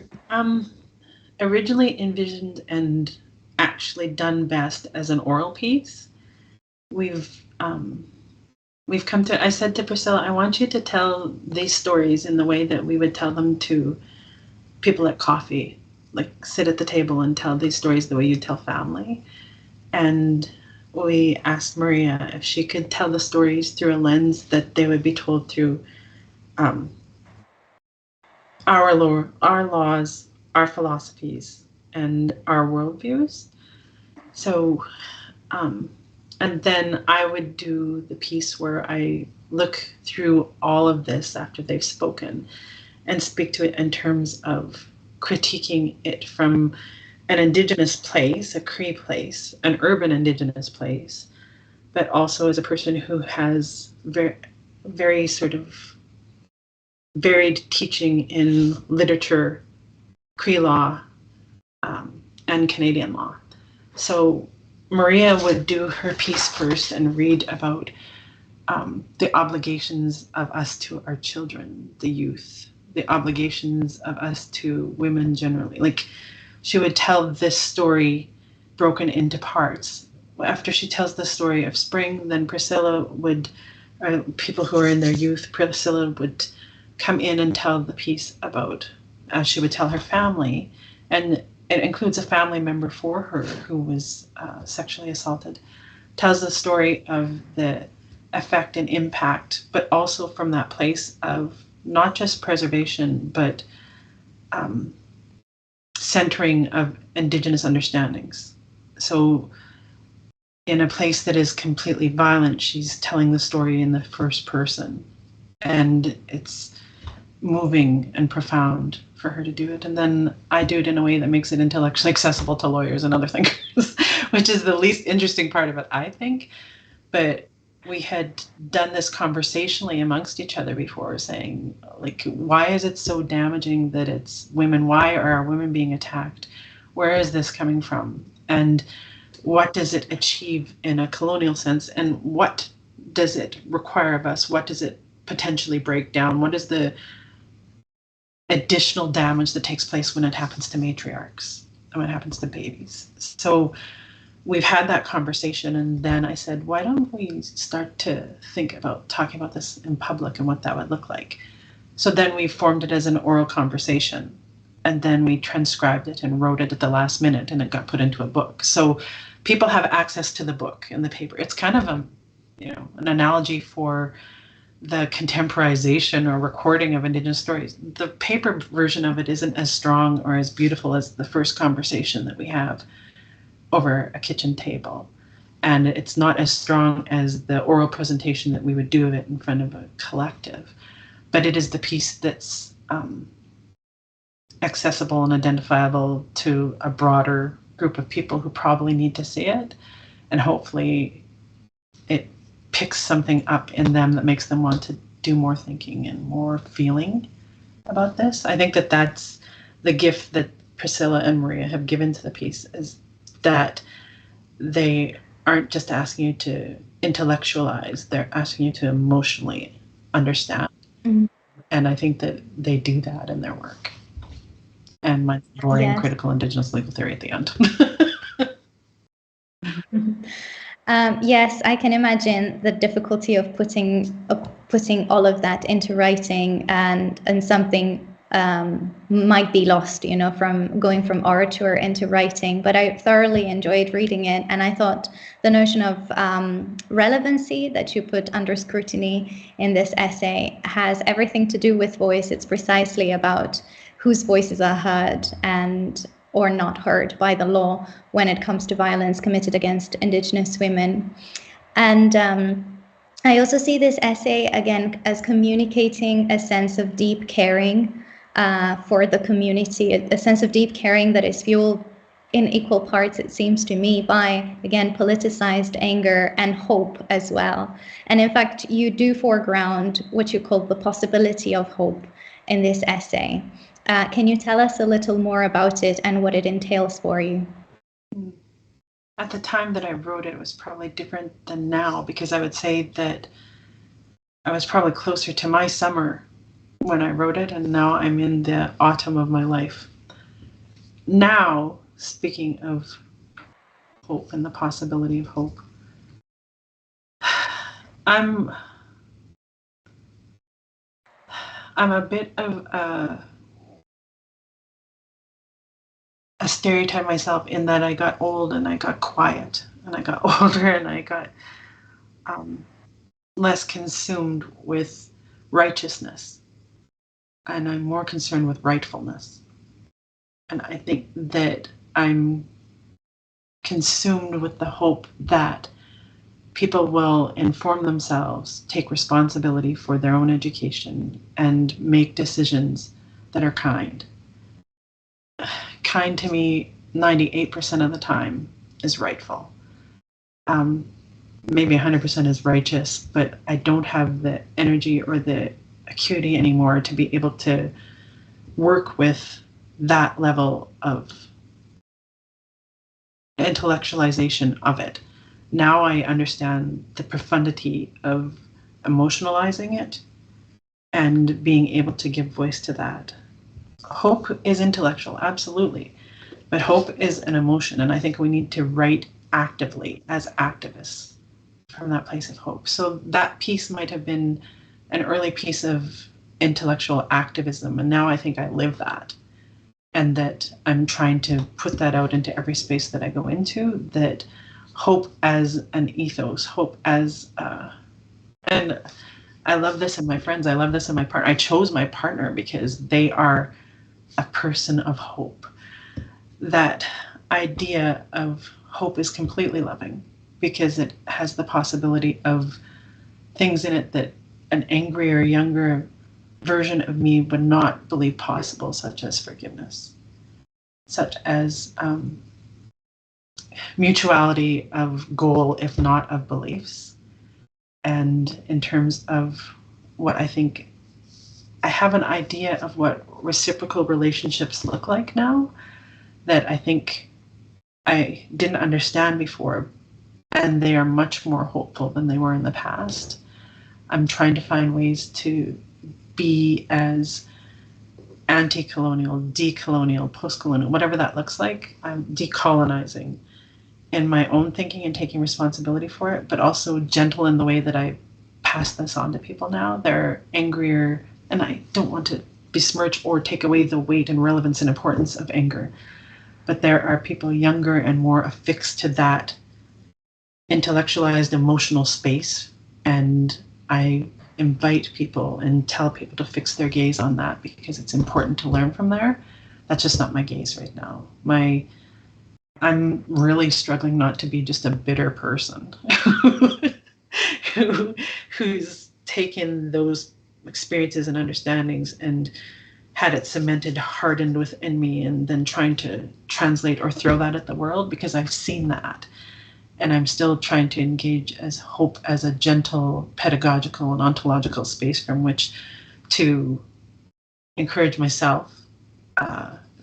Originally envisioned and actually done best as an oral piece. We've come to, I said to Priscilla, I want you to tell these stories in the way that we would tell them to people at coffee. Like sit at the table and tell these stories the way you tell family. And we asked Maria if she could tell the stories through a lens that they would be told through our laws, our philosophies, and our worldviews. So, and then I would do the piece where I look through all of this after they've spoken and speak to it in terms of critiquing it from an Indigenous place, a Cree place, an urban Indigenous place, but also as a person who has very, very sort of varied teaching in literature, Cree law, and Canadian law. So Maria would do her piece first and read about the obligations of us to our children, the youth, the obligations of us to women generally. Like, she would tell this story broken into parts. After she tells the story of spring, then Priscilla would, or people who are in their youth, Priscilla would come in and tell the piece about, she would tell her family, and it includes a family member for her who was sexually assaulted, tells the story of the effect and impact, but also from that place of not just preservation, but centering of Indigenous understandings. So in a place that is completely violent, she's telling the story in the first person. And it's moving and profound for her to do it. And then I do it in a way that makes it intellectually accessible to lawyers and other thinkers, which is the least interesting part of it, I think. But we had done this conversationally amongst each other before, saying, like, why is it so damaging that it's women? Why are women being attacked? Where is this coming from? And what does it achieve in a colonial sense? And what does it require of us? What does it potentially break down? What is the additional damage that takes place when it happens to matriarchs and when it happens to babies? So we've had that conversation, and then I said, why don't we start to think about talking about this in public and what that would look like? So then we formed it as an oral conversation, and then we transcribed it and wrote it at the last minute, and it got put into a book. So people have access to the book and the paper. It's kind of an analogy for the contemporization or recording of Indigenous stories. The paper version of it isn't as strong or as beautiful as the first conversation that we have over a kitchen table. And it's not as strong as the oral presentation that we would do of it in front of a collective. But it is the piece that's accessible and identifiable to a broader group of people who probably need to see it. And hopefully it picks something up in them that makes them want to do more thinking and more feeling about this. I think that that's the gift that Priscilla and Maria have given to the piece, is that they aren't just asking you to intellectualize, they're asking you to emotionally understand. Mm-hmm. And I think that they do that in their work. And my boring critical Indigenous legal theory at the end. Yes, I can imagine the difficulty of putting all of that into writing, and something might be lost, from going from orature into writing. But I thoroughly enjoyed reading it, and I thought the notion of relevancy that you put under scrutiny in this essay has everything to do with voice. It's precisely about whose voices are heard and or not heard by the law when it comes to violence committed against Indigenous women. And I also see this essay, again, as communicating a sense of deep caring for the community, a sense of deep caring that is fueled in equal parts, it seems to me, by, again, politicized anger and hope as well. And in fact, you do foreground what you call the possibility of hope in this essay. Can you tell us a little more about it and what it entails for you? At the time that I wrote it, it was probably different than now, because I would say that I was probably closer to my summer when I wrote it, and now I'm in the autumn of my life. Now, speaking of hope and the possibility of hope, I'm a bit of a stereotype myself, in that I got old and I got quiet, and I got older and I got less consumed with righteousness, and I'm more concerned with rightfulness. And I think that I'm consumed with the hope that people will inform themselves, take responsibility for their own education, and make decisions that are kind. Kind to me, 98% of the time, is rightful. Maybe 100% is righteous, but I don't have the energy or the acuity anymore to be able to work with that level of intellectualization of it. Now I understand the profundity of emotionalizing it and being able to give voice to that. Hope is intellectual, absolutely, but hope is an emotion, and I think we need to write actively as activists from that place of hope. So that piece might have been an early piece of intellectual activism, and now I think I live that, and that I'm trying to put that out into every space that I go into, that hope as an ethos, hope as, and I love this in my friends, I love this in my partner. I chose my partner because they are a person of hope. That idea of hope is completely loving because it has the possibility of things in it that an angrier, younger version of me would not believe possible, such as forgiveness, such as mutuality of goal, if not of beliefs. And in terms of what I think, I have an idea of what reciprocal relationships look like now that I think I didn't understand before, and they are much more hopeful than they were in the past. I'm trying to find ways to be as anti-colonial, decolonial, post-colonial, whatever that looks like. I'm decolonizing in my own thinking and taking responsibility for it, but also gentle in the way that I pass this on to people now. They're angrier, and I don't want to besmirch or take away the weight and relevance and importance of anger, but there are people younger and more affixed to that intellectualized emotional space, and I invite people and tell people to fix their gaze on that because it's important to learn from there. That's just not my gaze right now. I'm really struggling not to be just a bitter person who's taken those experiences and understandings and had it cemented, hardened within me, and then trying to translate or throw that at the world, because I've seen that. And I'm still trying to engage as hope as a gentle, pedagogical, and ontological space from which to encourage myself,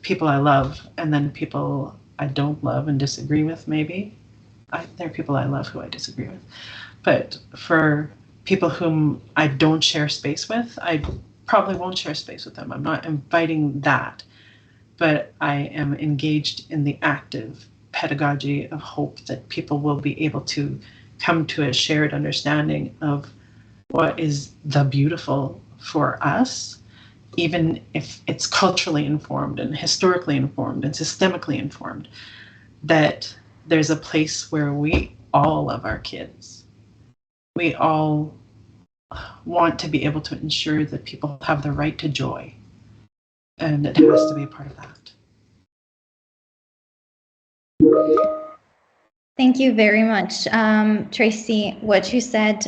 people I love, and then people I don't love and disagree with, maybe. There are people I love who I disagree with. But for people whom I don't share space with, I probably won't share space with them. I'm not inviting that, but I am engaged in the active pedagogy of hope that people will be able to come to a shared understanding of what is the beautiful for us, even if it's culturally informed and historically informed and systemically informed, that there's a place where we all love our kids. We all want to be able to ensure that people have the right to joy, and it has to be a part of that. Thank you very much, Tracey. What you said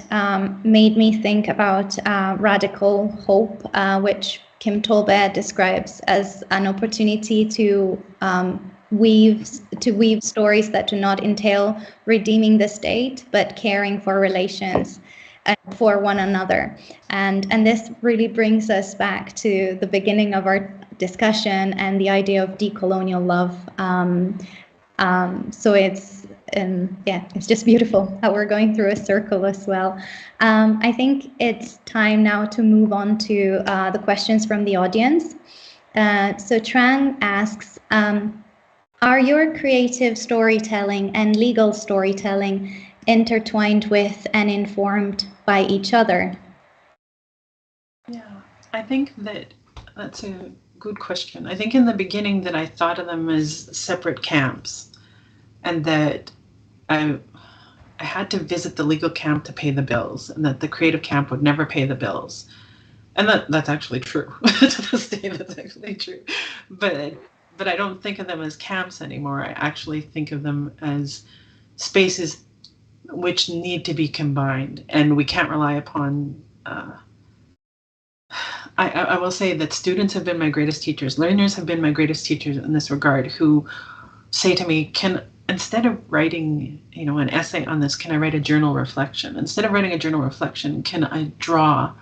made me think about radical hope, which Kim Tolbert describes as an opportunity to weave stories that do not entail redeeming the state, but caring for relations and for one another. And this really brings us back to the beginning of our discussion and the idea of decolonial love. So it's just beautiful how we're going through a circle as well. I think it's time now to move on to the questions from the audience. So Trang asks, are your creative storytelling and legal storytelling intertwined with and informed by each other? Yeah, I think that's a good question. I think in the beginning that I thought of them as separate camps, and that I had to visit the legal camp to pay the bills, and that the creative camp would never pay the bills. And that's actually true. To this day, that's actually true. But I don't think of them as camps anymore. I actually think of them as spaces which need to be combined, and we can't rely upon. I will say that students have been my greatest teachers. Learners have been my greatest teachers in this regard, who say to me, instead of writing, an essay on this, can I write a journal reflection? Instead of writing a journal reflection, can I draw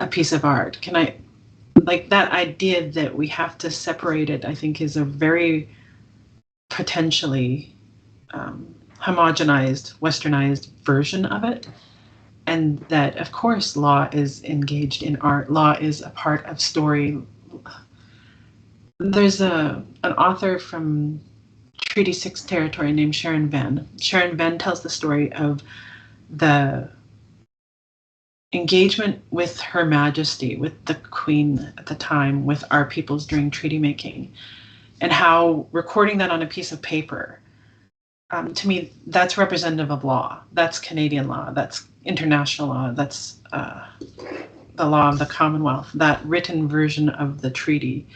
a piece of art? Can I, like, that idea that we have to separate it, I think, is a very potentially homogenized, westernized version of it. and that, of course, law is engaged in art. Law is a part of story. There's an author from Treaty 6 territory named Sharon Venn. Sharon Venn tells the story of the engagement with Her Majesty, with the Queen at the time, with our peoples during treaty making, and how recording that on a piece of paper, to me, that's representative of law. That's Canadian law. That's international law. That's the law of the Commonwealth. That written version of the treaty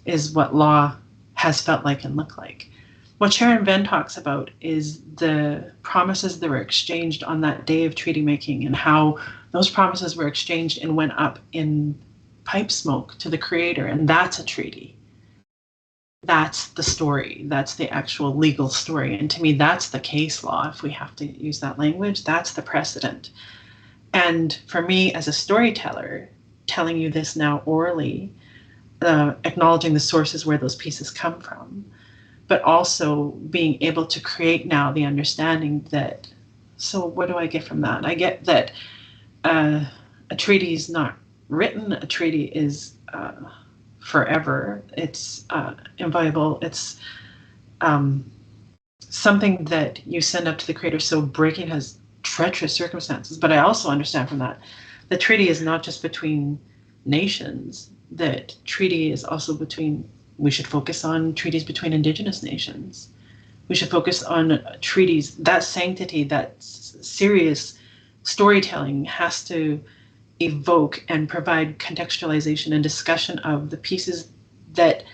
is what law has felt like and looked like. What Sharon Venn talks about is the promises that were exchanged on that day of treaty making, and how those promises were exchanged and went up in pipe smoke to the Creator, and that's a treaty. That's the story. That's the actual legal story. And to me, that's the case law, if we have to use that language. That's the precedent. And for me, as a storyteller, telling you this now orally, acknowledging the sources where those pieces come from, but also being able to create now the understanding that, so what do I get from that? I get that a treaty is not written. A treaty is forever. It's inviolable. It's something that you send up to the Creator. So breaking has treacherous circumstances. But I also understand from that, the treaty is not just between nations. That treaty is also between, we should focus on treaties between Indigenous nations. We should focus on treaties. That sanctity, that serious storytelling has to evoke and provide contextualization and discussion of the pieces that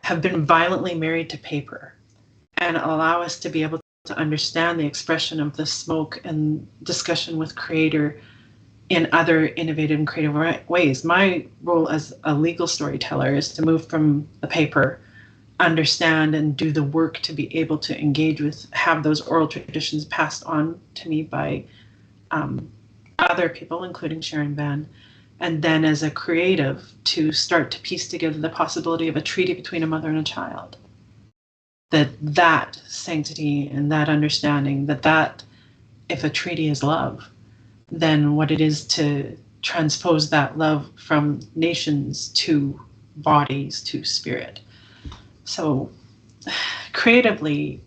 have been violently married to paper, and allow us to be able to understand the expression of the smoke and discussion with Creator in other innovative and creative ways. My role as a legal storyteller is to move from the paper, understand and do the work to be able to engage with, have those oral traditions passed on to me by other people, including Sharon Venn, and then as a creative to start to piece together the possibility of a treaty between a mother and a child. That sanctity and that understanding, that if a treaty is love, then what it is to transpose that love from nations to bodies to spirit. So creatively,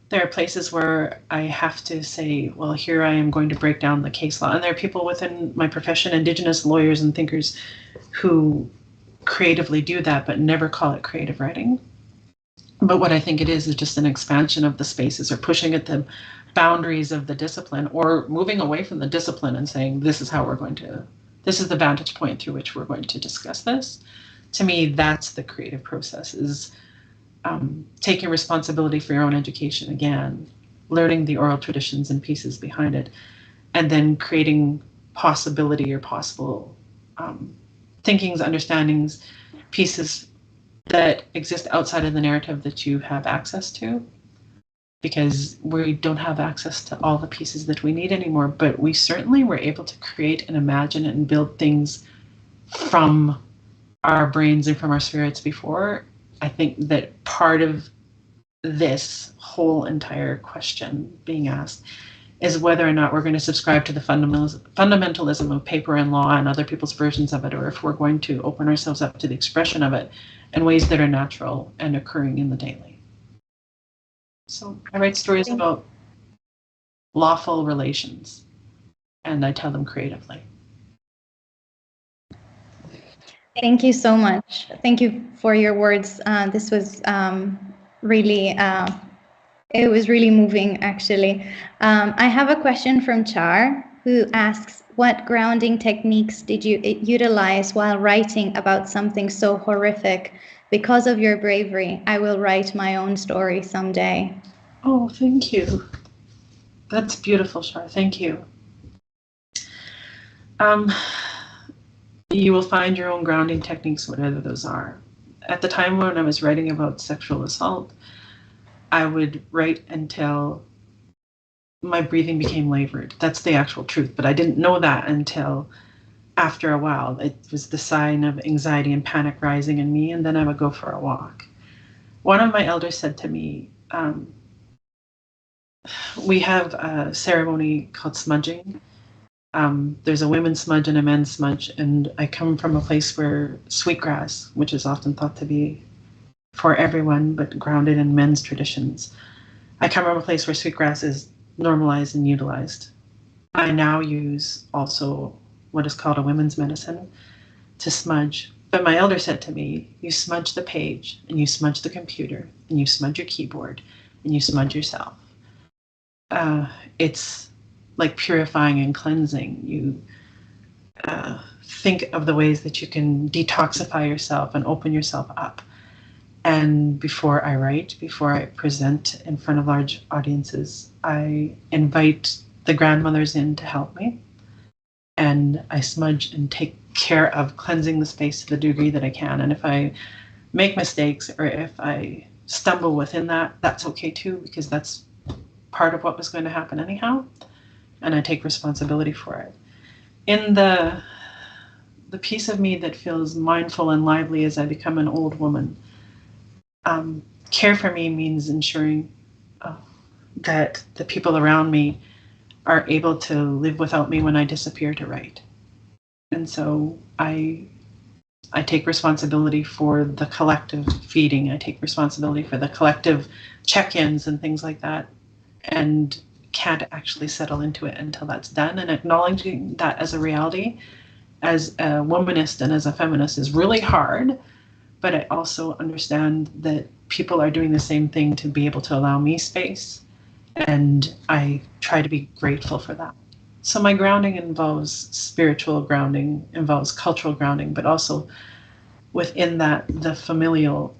there are places where I have to say, well, here I am going to break down the case law. And there are people within my profession, Indigenous lawyers and thinkers, who creatively do that, but never call it creative writing. But what I think it is just an expansion of the spaces, or pushing at the boundaries of the discipline, or moving away from the discipline and saying, this is the vantage point through which we're going to discuss this. To me, that's the creative process, is taking responsibility for your own education again, learning the oral traditions and pieces behind it, and then creating possibility or possible thinkings, understandings, pieces that exist outside of the narrative that you have access to, because we don't have access to all the pieces that we need anymore, but we certainly were able to create and imagine and build things from our brains and from our spirits before. I think that part of this whole entire question being asked is whether or not we're going to subscribe to the fundamentalism of paper and law and other people's versions of it, or if we're going to open ourselves up to the expression of it in ways that are natural and occurring in the daily. So I write stories about lawful relations, and I tell them creatively. Thank you so much. Thank you for your words. This was really, it was really moving, actually. I have a question from Char, who asks, what grounding techniques did you utilize while writing about something so horrific? Because of your bravery, I will write my own story someday. Oh, thank you. That's beautiful, Char. Thank you. You will find your own grounding techniques, whatever those are. At the time when I was writing about sexual assault, I would write until my breathing became labored. That's the actual truth, but I didn't know that until after a while. It was the sign of anxiety and panic rising in me, and then I would go for a walk. One of my elders said to me, we have a ceremony called smudging. There's a women's smudge and a men's smudge, and I come from a place where sweetgrass, which is often thought to be for everyone, but grounded in men's traditions. I come from a place where sweetgrass is normalized and utilized. I now use also what is called a women's medicine to smudge. But my elder said to me, you smudge the page, and you smudge the computer, and you smudge your keyboard, and you smudge yourself. It's like purifying and cleansing. You think of the ways that you can detoxify yourself and open yourself up. And before I write, before I present in front of large audiences, I invite the grandmothers in to help me. And I smudge and take care of cleansing the space to the degree that I can. And if I make mistakes or if I stumble within that, that's okay too, because that's part of what was going to happen anyhow. And I take responsibility for it. In the piece of me that feels mindful and lively as I become an old woman, care for me means ensuring that the people around me are able to live without me when I disappear to write. And so I take responsibility for the collective feeding. I take responsibility for the collective check-ins and things like that, and can't actually settle into it until that's done. And acknowledging that as a reality, as a womanist and as a feminist, is really hard. But I also understand that people are doing the same thing to be able to allow me space. And I try to be grateful for that. So my grounding involves spiritual grounding, involves cultural grounding, but also within that, the familial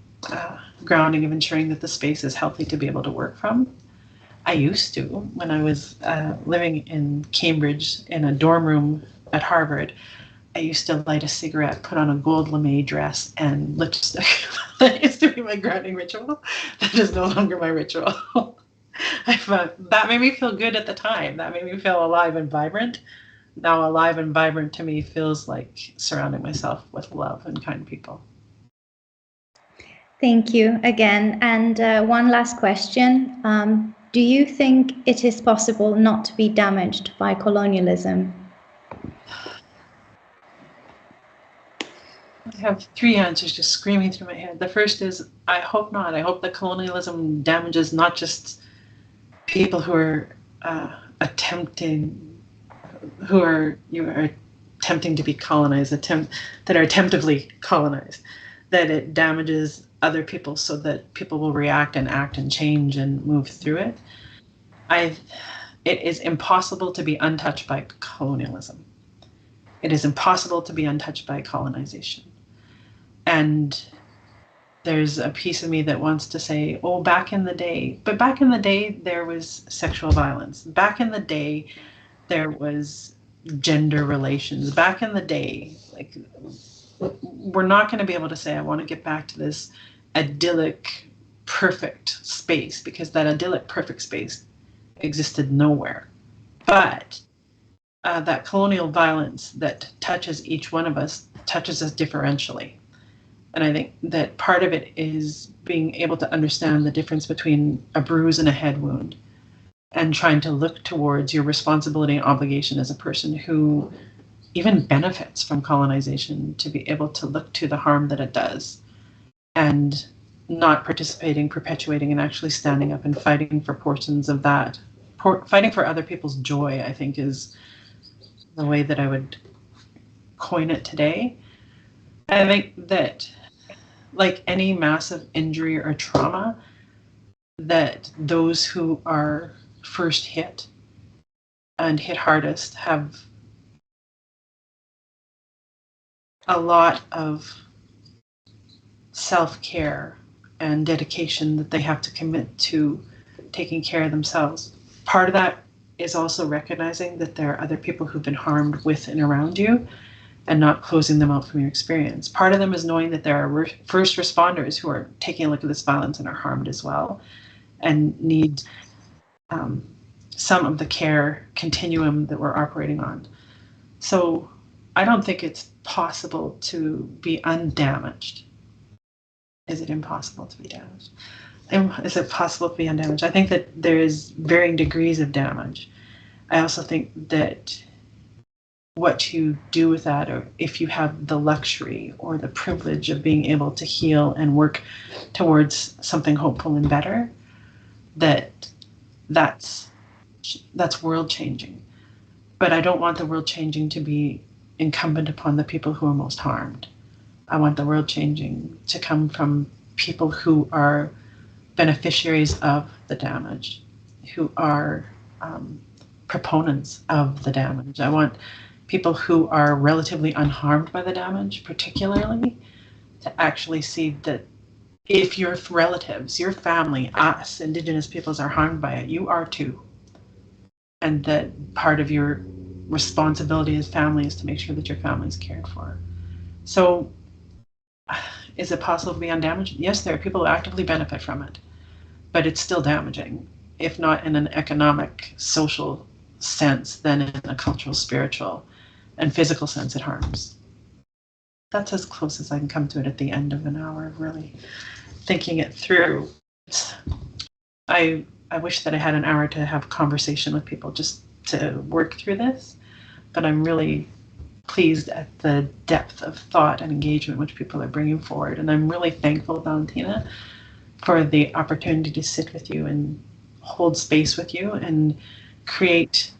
grounding of ensuring that the space is healthy to be able to work from. I used to, when I was living in Cambridge in a dorm room at Harvard, I used to light a cigarette, put on a gold lame dress and lipstick. That used to be my grounding ritual. That is no longer my ritual. That made me feel good at the time. That made me feel alive and vibrant. Now alive and vibrant to me feels like surrounding myself with love and kind people. Thank you again. And one last question. Do you think it is possible not to be damaged by colonialism? I have three answers just screaming through my head. The first is, I hope not. I hope that colonialism damages not just people who are attempting to be colonized, that are attemptively colonized, that it damages other people so that people will react and act and change and move through it. It is impossible to be untouched by colonialism. It is impossible to be untouched by colonization. And there's a piece of me that wants to say, oh, back in the day, but back in the day, there was sexual violence. Back in the day, there was gender relations. Back in the day, like, we're not going to be able to say, I want to get back to this idyllic, perfect space, because that idyllic, perfect space existed nowhere. But that colonial violence that touches each one of us touches us differentially. And I think that part of it is being able to understand the difference between a bruise and a head wound, and trying to look towards your responsibility and obligation as a person who even benefits from colonization, to be able to look to the harm that it does and not participating, perpetuating, and actually standing up and fighting for portions of that. Fighting for other people's joy, I think, is the way that I would coin it today. I think that, like any massive injury or trauma, that those who are first hit and hit hardest have a lot of self-care and dedication that they have to commit to taking care of themselves. Part of that is also recognizing that there are other people who've been harmed with and around you, and not closing them out from your experience. Part of them is knowing that there are first responders who are taking a look at this violence and are harmed as well, and need some of the care continuum that we're operating on. So I don't think it's possible to be undamaged. Is it impossible to be damaged? Is it possible beyond damage? I think that there is varying degrees of damage. I also think that what you do with that, or if you have the luxury or the privilege of being able to heal and work towards something hopeful and better, that's world changing. But I don't want the world changing to be incumbent upon the people who are most harmed. I want the world changing to come from people who are beneficiaries of the damage, who are proponents of the damage. I want people who are relatively unharmed by the damage, particularly, to actually see that if your relatives, your family, us, Indigenous peoples are harmed by it, you are too. And that part of your responsibility as family is to make sure that your family is cared for. So is it possible to be undamaged? Yes, there are people who actively benefit from it, but it's still damaging, if not in an economic, social sense, then in a cultural, spiritual, and physical sense it harms. That's as close as I can come to it at the end of an hour of really thinking it through. I wish that I had an hour to have a conversation with people just to work through this, but I'm really pleased at the depth of thought and engagement which people are bringing forward. And I'm really thankful, Valentina, for the opportunity to sit with you and hold space with you and create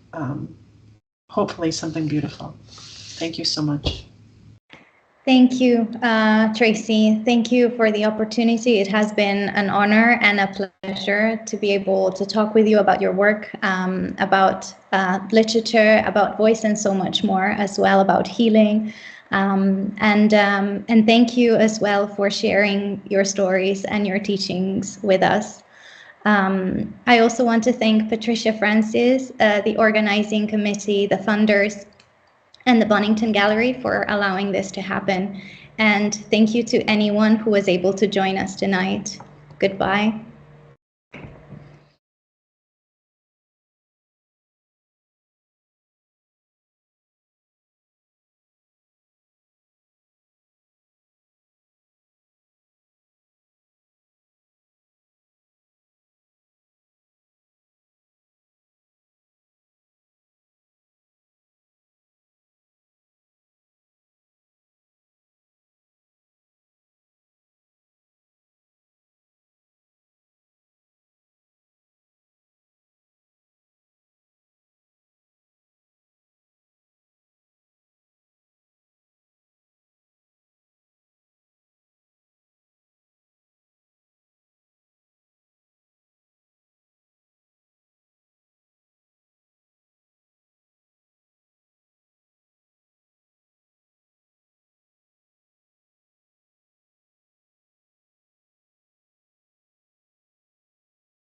hopefully something beautiful. Thank you so much. Thank you, Tracy. Thank you for the opportunity. It has been an honor and a pleasure to be able to talk with you about your work, about literature, about voice, and so much more, as well about healing. And thank you as well for sharing your stories and your teachings with us. I also want to thank Patricia Francis, the organizing committee, the funders, and the Bonington Gallery for allowing this to happen. And thank you to anyone who was able to join us tonight. Goodbye.